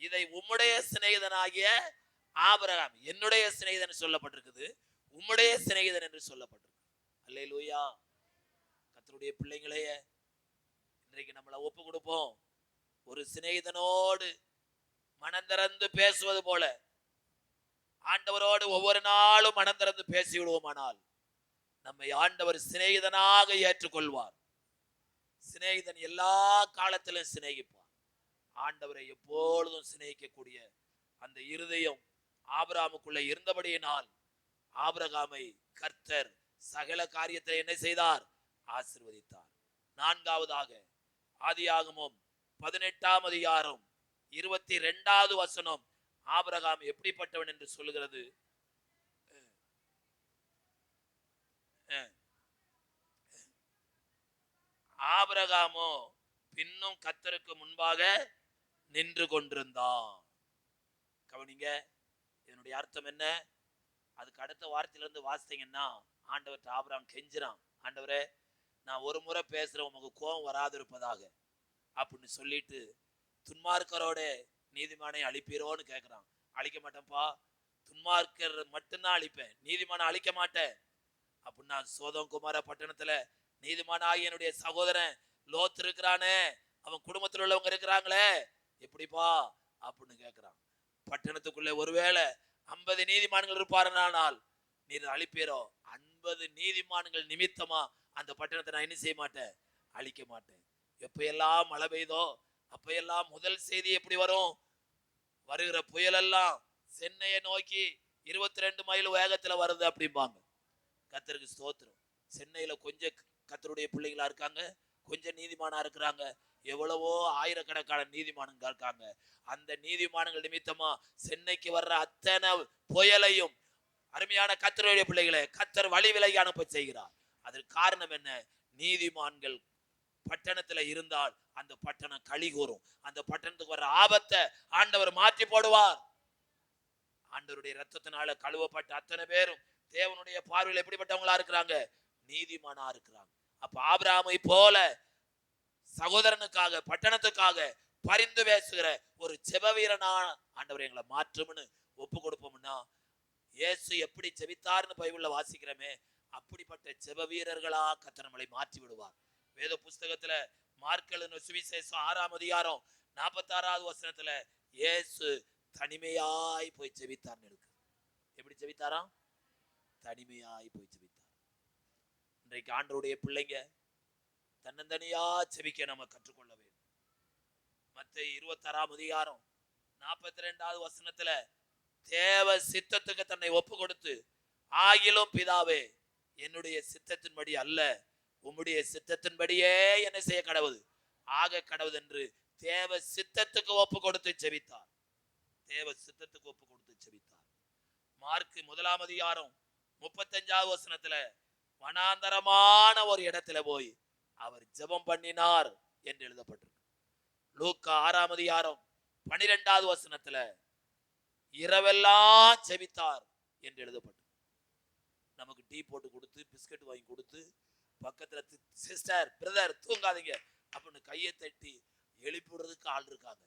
இதை உம்முடைய சிநேகிதனாகிய ஆபிரகாம், என்னுடைய சிநேகிதன் சொல்லப்பட்டிருக்குது, உம்முடைய சிநேகிதன் என்று சொல்லப்பட்டிருக்கு. அல்லேலூயா. கர்த்தருடைய பிள்ளைங்களே, இன்றைக்கு நம்மளை ஒப்பு கொடுப்போம். ஒரு சிநேகிதனோடு மனம் திறந்து பேசுவது போல ஆண்டவரோடு ஒவ்வொரு நாளும் மனம் திறந்து பேசி விடுவோமானால் நம்மை ஆண்டவர் சிநேகிதனாக ஏற்றுக்கொள்வார். சிநேகிதன் எல்லா காலத்திலும் சிநேகிப்பார். ஆண்டவரை எப்பொழுதும் சிநேகிக்கக்கூடிய அந்த இருதயம் ஆபிரகாமுக்குள்ள இருந்தபடியினால் ஆபிரகாமை கர்த்தர் சகல காரியத்தை என்ன செய்தார்? ஆசீர்வதித்தார். நான்காவதாக ஆதியாகமம் 18ஆம் அதிகாரம் 22வது வசனம் ஆபிரகாம் எப்படிப்பட்டவன் என்று சொல்லுகிறது. ஆபிரகாமோ பின்னும் கர்த்தருக்கு முன்பாக நின்று கொண்டிருந்தான். கவனிங்க, இதனுடைய அர்த்தம் என்ன? அதுக்கு அடுத்த வார்த்தையிலிருந்து வாசித்தீங்கன்னா ஆண்டவர்கிட்ட ஆபிரகாம் கெஞ்சிறான், ஆண்டவரே நான் ஒரு முறை பேசுறேன், உமக்கு கோபம் வராது இருப்பதாக அப்படின்னு சொல்லிட்டு துன்மார்க்கரோட நீதிமானை அழிப்பீரோன்னு கேட்கிறான். அழிக்க மாட்டேன்ப்பா, துன்மார்க்கர் மட்டும்தான் அழிப்பேன், நீதிமானை அழிக்க மாட்டேன் அப்படின்னா. சோதம் குமார பட்டணத்துல நீதிமானாகிய என்னுடைய சகோதரன் லோத் இருக்கிறானே, அவன் குடும்பத்தில் உள்ளவங்க இருக்கிறாங்களே, எப்படிப்பா அப்படின்னு கேட்கிறான். பட்டணத்துக்குள்ள ஒருவேளை 50 நீதிமான்கள் இருப்பார்கள், நீர் அழிப்பீரோ? 50 நீதிமான்கள் நிமித்தமா அந்த பட்டணத்தை நான் என்ன செய்ய மாட்டேன்? அழிக்க மாட்டேன். எப்ப மழை பெய்தோ அப்ப முதல் செய்தி எப்படி வரும்? வருகிற புயல் எல்லாம் சென்னையை நோக்கி 22 மைல் வேகத்துல வருது அப்படிம்பாங்க. கர்த்தருக்கு ஸ்தோத்திரம். சென்னையில கொஞ்சம் கர்த்தருடைய பிள்ளைகளா இருக்காங்க, கொஞ்சம் நீதிமானா இருக்கிறாங்க, எவ்வளவோ ஆயிரக்கணக்கான நீதிமானங்கள் இருக்காங்க. அந்த நீதிமானங்கள் நிமித்தமா சென்னைக்கு வர்ற அத்தனை புயலையும் அருமையான கர்த்தருடைய பிள்ளைகளை கர்த்தர் வழி விலகி அனுப்ப செய்கிறார். அதற்கு காரணம் என்ன? நீதிமான்கள் பட்டணத்துல இருந்தால் அந்த பட்டணம் களி கூறும். அந்த பட்டணத்துக்கு வர்ற ஆபத்தை ஆண்டவர் மாற்றி போடுவார். ஆண்டவருடைய ரத்தத்தினால கழுவப்பட்ட அத்தனை பேரும் தேவனுடைய பார்வையில் எப்படிப்பட்டவங்களா இருக்கிறாங்க? நீதிமானா இருக்கிறாங்க. அப்ப ஆபிரகாமை போல சகோதரனுக்காக பட்டணத்துக்காக பரிந்து பேசுகிற ஒரு செப வீரனா ஆண்டவர் எங்களை மாற்றும்னு ஒப்பு கொடுப்போம்னா, இயேசு எப்படி செபித்தார்னு பைபிள்ல வாசிக்கிறோமே, அப்படிப்பட்ட செப வீரர்களா கர்த்தர் நம்மளை மாற்றி விடுவார். வேத புஸ்தகத்துல மார்க் சுவிசேஷம் 6ஆம் அதிகாரம் 46வது வசனத்துல இயேசு தனிமையாய் போய் செபித்தார்னு இருக்கு. எப்படி செபித்தாராம்? தனிமையாய் போய் செபித்தார். இன்றைக்கு ஆண்டவருடைய பிள்ளைங்க தன்னந்தனியா செபிக்க நம்ம கற்றுக்கொள்ள வேண்டும். மத்தேயு 26ஆம் அதிகாரம் 42வது வசனத்துல தேவ சித்தத்துக்கு தன்னை ஒப்பு கொடுத்து, ஆகிலும் பிதாவே என்னுடைய சித்தத்தின்படி அல்ல உம்முடைய சித்தத்தின்படியே என்ன செய்ய கடவுது ஆக கடவுது என்று தேவ சித்தத்துக்கு ஒப்பு கொடுத்து செபித்தார். தேவ சித்தத்துக்கு ஒப்பு கொடுத்து செபித்தார். மார்க் 1ஆம் அதிகாரம் 35வது வசனத்துல வனாந்தரமான ஒரு இடத்துல போய் அவர் ஜெபம் பண்ணினார் என்று எழுதப்பட்டிருக்கு. லூக்கா 6ஆம் அதிகாரம் 12வது வசனத்துல இரவெல்லாம் செபித்தார் என்று எழுதப்பட்டிருக்கு. நமக்கு டீ போட்டு கொடுத்து பிஸ்கட் வாங்கி கொடுத்து பக்கத்துல சிஸ்டர் பிரதர் தூங்காதீங்க அப்படின்னு கையை தட்டி எழுப்பிடுறதுக்கு ஆள் இருக்காங்க,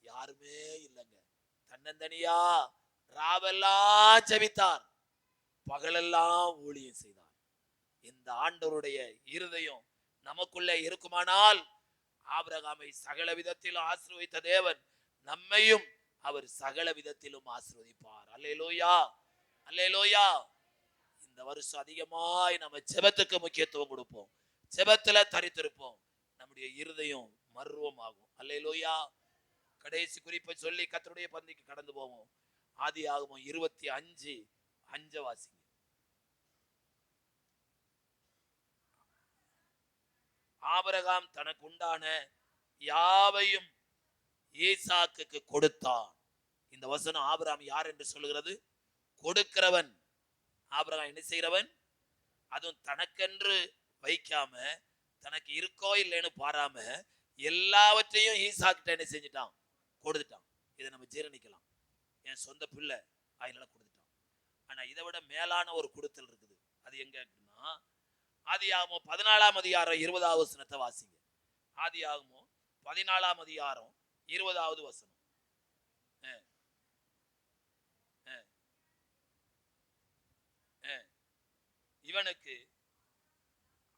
யாருமே இல்லைங்க. தன்னந்தனியா ராவெல்லாம் ஜெபித்தார், பகலெல்லாம் ஊழியம் செய்தார். இந்த ஆண்டவருடைய இருதயம் நமக்குள்ளே இருக்குமானால் ஆபிரகாமை சகல விதத்திலும் ஆசீர்வதித்த தேவன் நம்மையும் அவர் சகல விதத்திலும் ஆசீர்வதிப்பார். அல்லேலூயா, அல்லேலூயா. இந்த வருஷம் அதிகமாய் நம்ம ஜெபத்துக்கு முக்கியத்துவம் கொடுப்போம், ஜெபத்துல தரித்திருப்போம், நம்முடைய இருதயம் மர்வமாகும். அல்லேலூயா. கடைசி குறிப்பை சொல்லி கர்த்தருடைய பந்திக்கு கடந்து போவோம். ஆதியாகமம் 25:5 வாசிங்க. ஆபிரகாம் தனக்கு உண்டான யாவையும் ஈசாக்குக்கு கொடுத்தான். இந்த வசனம் ஆபிரகாம் யார் என்று சொல்லுகிறது? கொடுக்கிறவன். ஆபிரகாம் என்ன செய்கிறவன்? அதுவும் தனக்கென்று வைக்காம, தனக்கு இருக்கோ இல்லைன்னு பாராம எல்லாவற்றையும் ஈசாக்கிட்ட என்ன செஞ்சிட்டான்? கொடுத்துட்டான். இதை நம்ம ஜீரணிக்கலாம். என் சொந்த பிள்ளை அதனால கொடுத்துட்டான். ஆனா இதை விட மேலான ஒரு கொடுத்தல் இருக்குது. அது எங்க இருக்குன்னா, ஆதியாகமம் 14ஆம் அதிகாரம் 20வது வசனத்தை வாசிங்க. ஆதியாகமம் 14ஆம் அதிகாரம் 20வது வசனம். இவனுக்கு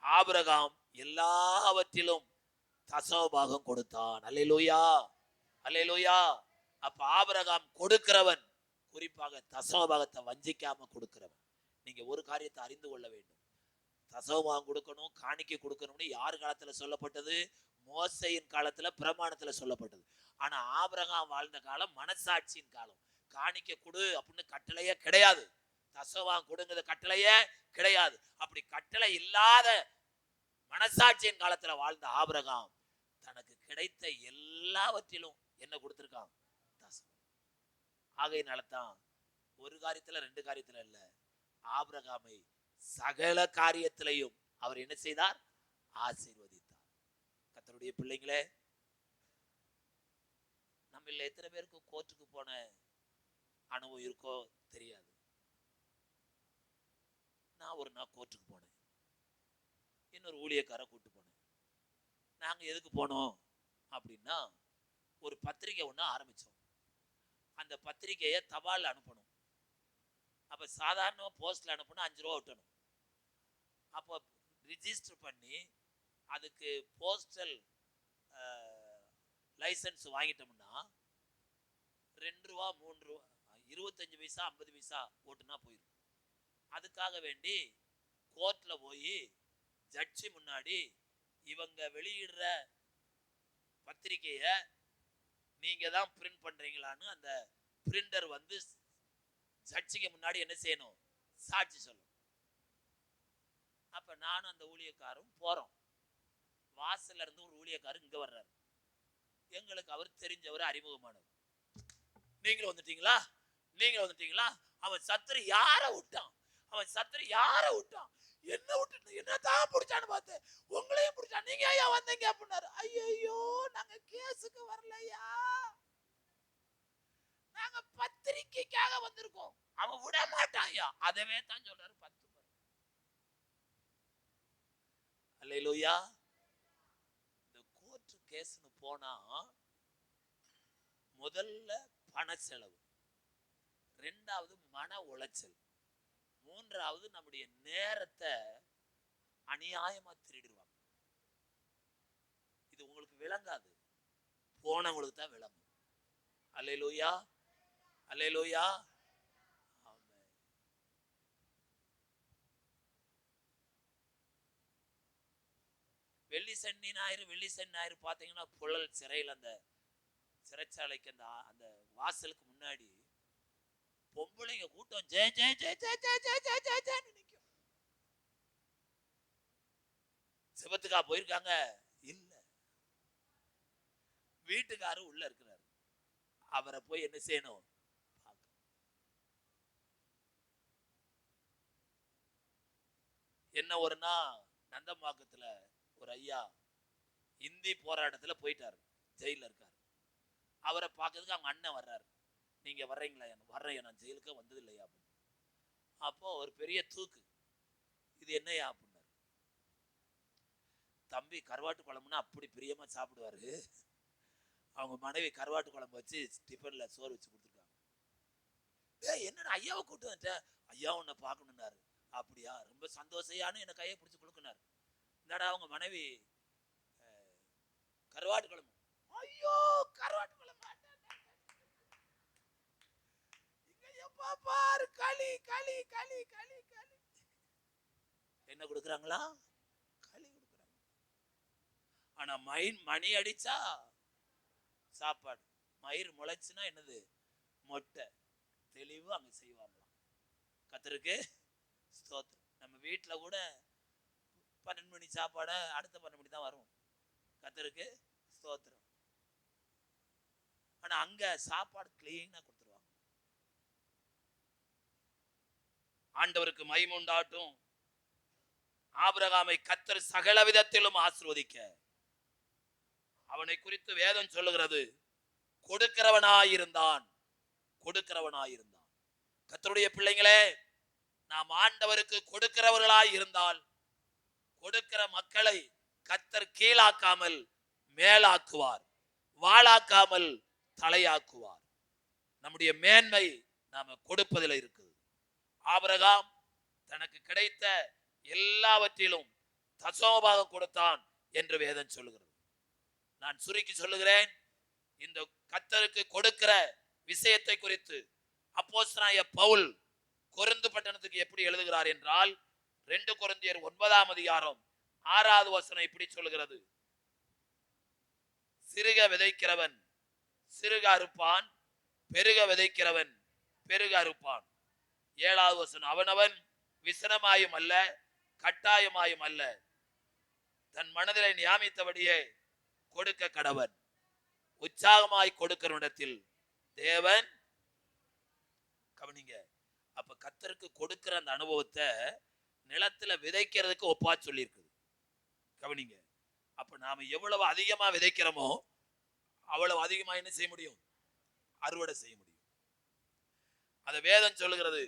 ஆபிரகாம் எல்லாவற்றிலும் தசமபாகம் கொடுத்தான். அல்லேலூயா, அல்லேலூயா. அப்ப ஆபிரகாம் கொடுக்கிறவன், குறிப்பாக தசமபாகத்தை வஞ்சிக்காம கொடுக்கிறவன். நீங்க ஒரு காரியத்தை அறிந்து கொள்ள வேண்டும். தசமபாகம் கொடுக்கணும், காணிக்கை கொடுக்கணும்னு யார் காலத்துல சொல்லப்பட்டது? மோசையின் காலத்துல பிரமாணத்துல சொல்லப்பட்டது. ஆனா ஆபிரகாம் வாழ்ந்த காலம் மனசாட்சியின் காலம். காணிக்கை கொடு அப்படின்னு கட்டளையே கிடையாது. தசவான் கொடுங்கிற கட்டளையே கிடையாது. அப்படி கட்டளை இல்லாத மனசாட்சியின் காலத்துல வாழ்ந்த ஆபிரகாம் தனக்கு கிடைத்த எல்லாவற்றிலும் என்ன கொடுத்திருக்கான்? தசம். ஆகையினாலதான் ஒரு காரியத்துல ரெண்டு காரியத்துல இல்ல, ஆபிரகாமை சகல காரியத்திலையும் அவர் என்ன செய்தார்? ஆசீர்வதித்தார். கர்த்தருடைய பிள்ளைங்களே, நம்ம எத்தனை பேருக்கு கோர்ட்டுக்கு போன அனுபவம் இருக்கோ தெரியாது. நான் ஒரு நாள் கோர்ட்டுக்கு போனேன், இன்னொரு ஊழியக்கார கூட்டு போனேன். நாங்க எதுக்கு போனோம் அப்படின்னா, ஒரு பத்திரிகை ஒண்ணு ஆரம்பிச்சோம். அந்த பத்திரிகையை தபால் அனுப்பணும். அப்ப சாதாரண போஸ்ட்ல அனுப்பணும், 5 ரூபா விட்டணும். அப்போ ரிஜிஸ்டர் பண்ணி அதுக்கு போஸ்டல் லைசன்ஸ் வாங்கிட்டோம்னா 2 ரூபா 3 ரூபா 25 பைசா 50 பைசா ஓட்டுனா போயிடும். அதுக்காக வேண்டி கோர்ட்ல போய் ஜட்ஜி முன்னாடி இவங்க வெளியிடுற பத்திரிகைய நீங்க தான் பிரிண்ட் பண்றீங்களான்னு அந்த பிரிண்டர் வந்து ஜட்ஜிக்கு முன்னாடி என்ன செய்யணும்? சாட்சி சொல்லணும். அப்ப நானும் அந்த ஊழியக்காரும் போறோம். வாசல்ல இருந்து ஒரு ஊழியக்காரர் இங்க வர்றாரு. எங்களுக்கு அவர் தெரிஞ்சவர், அறிமுகமானவர். நீங்களும் வந்துட்டீங்களா? நீங்களும் வந்துட்டீங்களா? அவன் சத்துரு யார விட்டான்? அவன் சத்துரு யார விட்டான்? என்ன விட்டு என்னதான் பிடிச்சான்னு பார்த்து உங்களையும் பிடிச்சான். நீங்க ஐயா வந்தீங்க அப்படின்னாரு. ஐயோ, நாங்க கேஸுக்கு வரலையா, நாங்க பத்திரிக்கைக்காக வந்திருக்கோம். அவன் விட மாட்டான் ஐயா. அதவே தான் சொல்றாரு 10 முறை. அல்லேலூயா. இந்த கோர்ட் கேஸ்னு போனா முதல்ல பண செலவு, ரெண்டாவது மன உளைச்சல், மூன்றாவது நம்முடைய நேரத்தை அநியாயமா திருடிடுவாங்க. இது உங்களுக்கு விளங்காது, போனவங்களுக்கு தான் விளங்கும். அல்லேலூயா, அல்லேலூயா. வெள்ளி சனி ஞாயிறு பாத்தீங்கன்னா புழல் சிறையில் அந்த சிறைச்சாலைக்கு அந்த வாசலுக்கு முன்னாடி பொம்பளைங்க கூட்டம் ஜெய ஜெய ஜெய ஜெய ஜெய ஜெய ஜெய ஜெய ஜெயன்னு நிக்கும். சிவத்துக்கா போயிருக்காங்க? இல்ல, வீட்டுக்காரு உள்ள இருக்கிறாரு. அவரை போய் என்ன செய்யணும்? என்ன ஒரு நாள் நந்தம்பாக்கத்துல ஒரு ஐயா இந்தி போராட்டத்துல போயிட்டாரு, ஜெயில இருக்காரு. அவரை பார்க்கறதுக்கு அவங்க அண்ணன் வர்றாரு. நீங்க வர்றீங்களா? வர்றேன், நான் ஜெயிலுக்கு வந்தது இல்லையா அப்படின்னு. அப்போ ஒரு பெரிய தூக்கு, இது என்னையா அப்படின்னாரு. தம்பி கருவாட்டு குழம்புனா அப்படி பிரியமா சாப்பிடுவாரு. அவங்க மனைவி கருவாட்டு குழம்பு வச்சு டிஃபன்ல சோறு வச்சு கொடுத்துருக்காங்க. என்னடா ஐயாவை கூட்டு வந்துட்டேன்? ஐயா உன்னை பார்க்கணுன்னாரு. அப்படியா, ரொம்ப சந்தோஷையானு என்ன கையை பிடிச்சி கொடுக்குனாரு. இந்தாடா அவங்க மனைவி கருவாட்டு குழம்பு. ஐயோ, கருவாட்டு குழம்பு பாரு, களி களி களி களி களி. என்ன கொடுக்குறாங்களா? களி கொடுக்குறாங்க. ஆனா மணி அடிச்சா சாப்பாடு, மயிர் முளைச்சுன்னா என்னது? மொட்டை. தெளிவு அங்க செய்வாங்களாம். கர்த்தருக்கு ஸ்தோத்திரம். நம்ம வீட்டுல கூட 12 மணி சாப்பாடு அடுத்த 12 மணி தான் வரும். கர்த்தருக்கு ஸ்தோத்திரம். ஆனா அங்க சாப்பாடு கிளீனா கொடுத்துருவாங்க. ஆண்டவருக்கு மகிமை உண்டாகட்டும். ஆபிரகாமை கர்த்தர் சகல விதத்திலும் ஆசீர்வதிக்க அவனை குறித்து வேதம் சொல்லுகிறது, கொடுக்கிறவனாயிருந்தான், கொடுக்கிறவனாயிருந்தான். கர்த்தருடைய பிள்ளைங்களே, நாம் ஆண்டவருக்கு கொடுக்கிறவர்களாய் இருந்தால் கொடுக்கிற மக்களை கர்த்தர் கீழாக்காமல் மேலாக்குவார், வாளாக்காமல் தலையாக்குவார். நம்முடைய மேன்மை நாம கொடுப்பதில் இருக்குது. ஆபிரகாம் தனக்கு கிடைத்த எல்லாவற்றிலும் தசமபாகம் கொடுத்தான் என்று வேதம் சொல்லுகிறது. நான் சுருக்கி சொல்லுகிறேன், இந்த கர்த்தருக்கு கொடுக்கிற விஷயத்தை குறித்து அப்போஸ்தலனாகிய பவுல் கொரிந்து பட்டணத்துக்கு எப்படி எழுதுகிறார் என்றால், 2 கொரிந்தியர் 9ஆம் அதிகாரம் 6வது வசனம் இப்படி சொல்லுகிறது, சிறுக விதைக்கிறவன் சிறுக அறுப்பான், பெருக விதைக்கிறவன் பெருக அறுப்பான். 7வது வசனம், அவனவன் விசனமாயும் அல்ல கட்டாயமாயும் அல்ல, தன் மனதிலே நியாமித்தபடியே கொடுக்க கடவன். உற்சாகமாய் கொடுக்கிற இடத்தில் தேவன், கவனிங்க, அப்ப கர்த்தருக்கு கொடுக்கிற அந்த அனுபவத்தை நிலத்துல விதைக்கிறதுக்கு ஒப்பா சொல்லி இருக்குது. கவனிங்க, அப்ப நாம எவ்வளவு அதிகமா விதைக்கிறோமோ அவ்வளவு அதிகமா என்ன செய்ய முடியும்? அறுவடை செய்ய முடியும். அத வேதம் சொல்லுகிறது,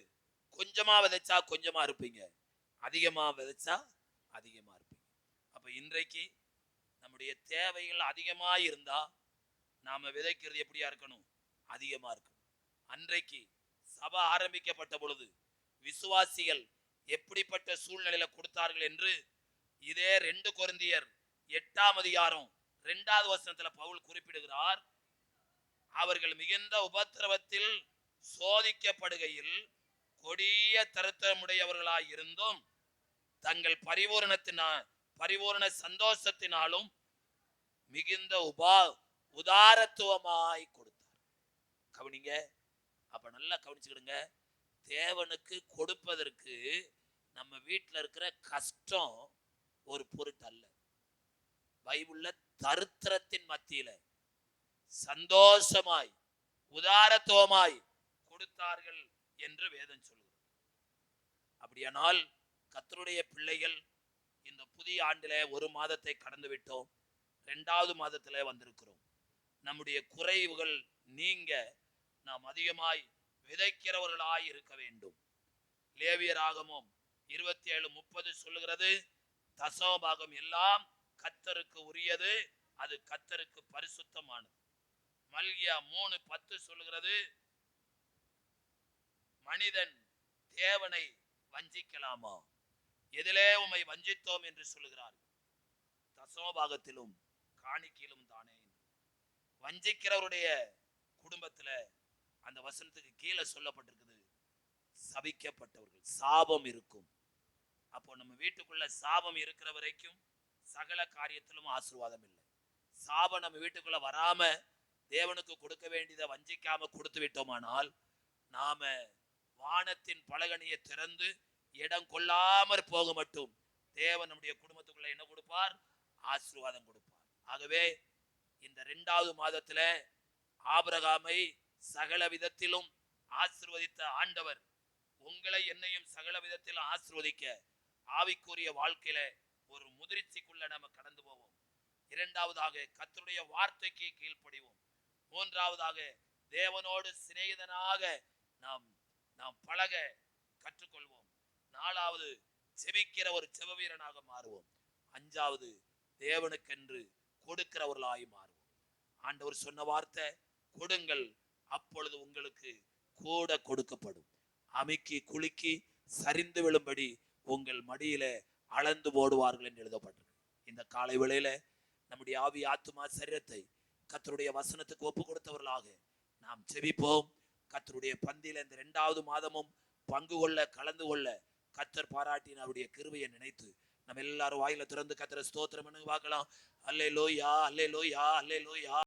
கொஞ்சமா விதைச்சா கொஞ்சமா இருப்பீங்க, அதிகமா விதைச்சா அதிகமா இருப்பீங்க. அப்ப இன்றைக்கு நம்முடைய தேவைகள் அதிகமா இருந்தா நாம விதைக்கிறது எப்படியா இருக்கணும்? அதிகமா இருக்கணும். அன்றைக்கு சபை ஆரம்பிக்கப்பட்ட பொழுது விசுவாசிகள் எப்படிப்பட்ட சூழ்நிலையில கொடுத்தார்கள் என்று இதே 2 கொரிந்தியர் 8ஆம் அதிகாரம் 2வது வசனத்துல பவுல் குறிப்பிடுகிறார். அவர்கள் மிகுந்த உபத்திரவத்தில் சோதிக்கப்படுகையில் கொடிய தரித்திரமுடையவர்களாய் இருந்தும் தங்கள் பரிபூரண சந்தோஷத்தினாலும் மிகுந்த உதாரத்துவமாய் கொடுத்தார். கவனிங்க, அப்ப நல்லா கவனிச்சுக்கிடுங்க. தேவனுக்கு கொடுப்பதற்கு நம்ம வீட்டில் இருக்கிற கஷ்டம் ஒரு பொருட்டல்ல. பைபிள்ல தரித்திரத்தின் மத்தியில சந்தோஷமாய் உதாரத்துவமாய் கொடுத்தார்கள் என்று வேதம் சொல்கிறது. அப்படியானால் கர்த்தருடைய பிள்ளைகள் இந்த புதிய ஆண்டிலே 1 மாதத்தை கடந்து விட்டோம், 2வது மாதத்திலே வந்திருக்கிறோம். நம்முடைய குறைவுகள் நீங்க நாம் அதிகமாய் விதைக்கிறவர்களாய் இருக்க வேண்டும். லேவியராகமம் 27:30 சொல்லுகிறது, தசமபாகம் எல்லாம் கர்த்தருக்கு உரியது, அது கர்த்தருக்கு பரிசுத்தமானது. மல்கியா 3:10 சொல்லுகிறது, மனிதன் தேவனை வஞ்சிக்கலாமா? எதிலே உம்மை வஞ்சித்தோம் என்று சொல்லுகிறார். தசமபாகத்திலும் காணிக்கையிலும் தானே. வஞ்சிக்கிறவருடைய குடும்பத்துல அந்த வசனத்துக்கு கீழே சொல்லப்பட்டிருக்குது, சபிக்கப்பட்டவர்கள், சாபம் இருக்கும். அப்போ நம்ம வீட்டுக்குள்ள சாபம் இருக்கிற வரைக்கும் சகல காரியத்திலும் ஆசீர்வாதம் இல்லை. சாபம் நம்ம வீட்டுக்குள்ள வராம தேவனுக்கு கொடுக்க வேண்டியதை வஞ்சிக்காம கொடுத்து விட்டோமானால் நாம வானத்தின் பலகணியை திறந்து இடம் கொள்ளாமற் போக மட்டும் தேவன் நம்முடைய குடும்பத்துக்குள்ள என்ன கொடுப்பார்? ஆசீர்வாதம் கொடுப்பார். ஆகவே இந்த 2வது மாதத்துல ஆபிரகாமை சகல விதத்திலும் ஆசீர்வதித்த ஆண்டவர் உங்களை என்னையும் சகல விதத்திலும் ஆசீர்வதிக்க ஆவிக்குரிய வாழ்க்கையில ஒரு முதிர்ச்சிக்குள்ள நம்ம கடந்து போவோம். 2வதாக கர்த்தருடைய வார்த்தைக்கு கீழ்ப்படிவோம். 3வதாக தேவனோடு சிநேகிதனாக நாம் பழக கற்றுக்கொள்வோம். 4வது செபிக்கிற ஒரு செபவீரனாக மாறுவோம். 5வது தேவனுக்கென்று கொடுக்கிறவர்களாய் மாறுவோம். ஆண்டவர் சொன்ன வார்த்தை, கொடுங்கள் அப்பொழுது உங்களுக்கு கூட கொடுக்கப்படும், அமுக்கி குலுக்கி சரிந்து விழும்படி உங்கள் மடியில அளந்து போடுவார்கள் என்று எழுதப்பட்டிருக்கு. இந்த காலை வேளையில நம்முடைய ஆவி ஆத்துமா சரீரத்தை கர்த்தருடைய வசனத்துக்கு ஒப்பு கொடுத்தவர்களாக நாம் செபிப்போம். கர்த்தருடைய பந்தியில இந்த 2வது மாதமும் பங்கு கொள்ள கலந்து கொள்ள கர்த்தர் பாராட்டின அவருடைய கிருபையை நினைத்து நம்ம எல்லாரும் வாயில திறந்து கர்த்தரை ஸ்தோத்திரம் பண்ணி பார்க்கலாம். அல்லேலூயா, அல்லேலூயா, அல்லேலூயா.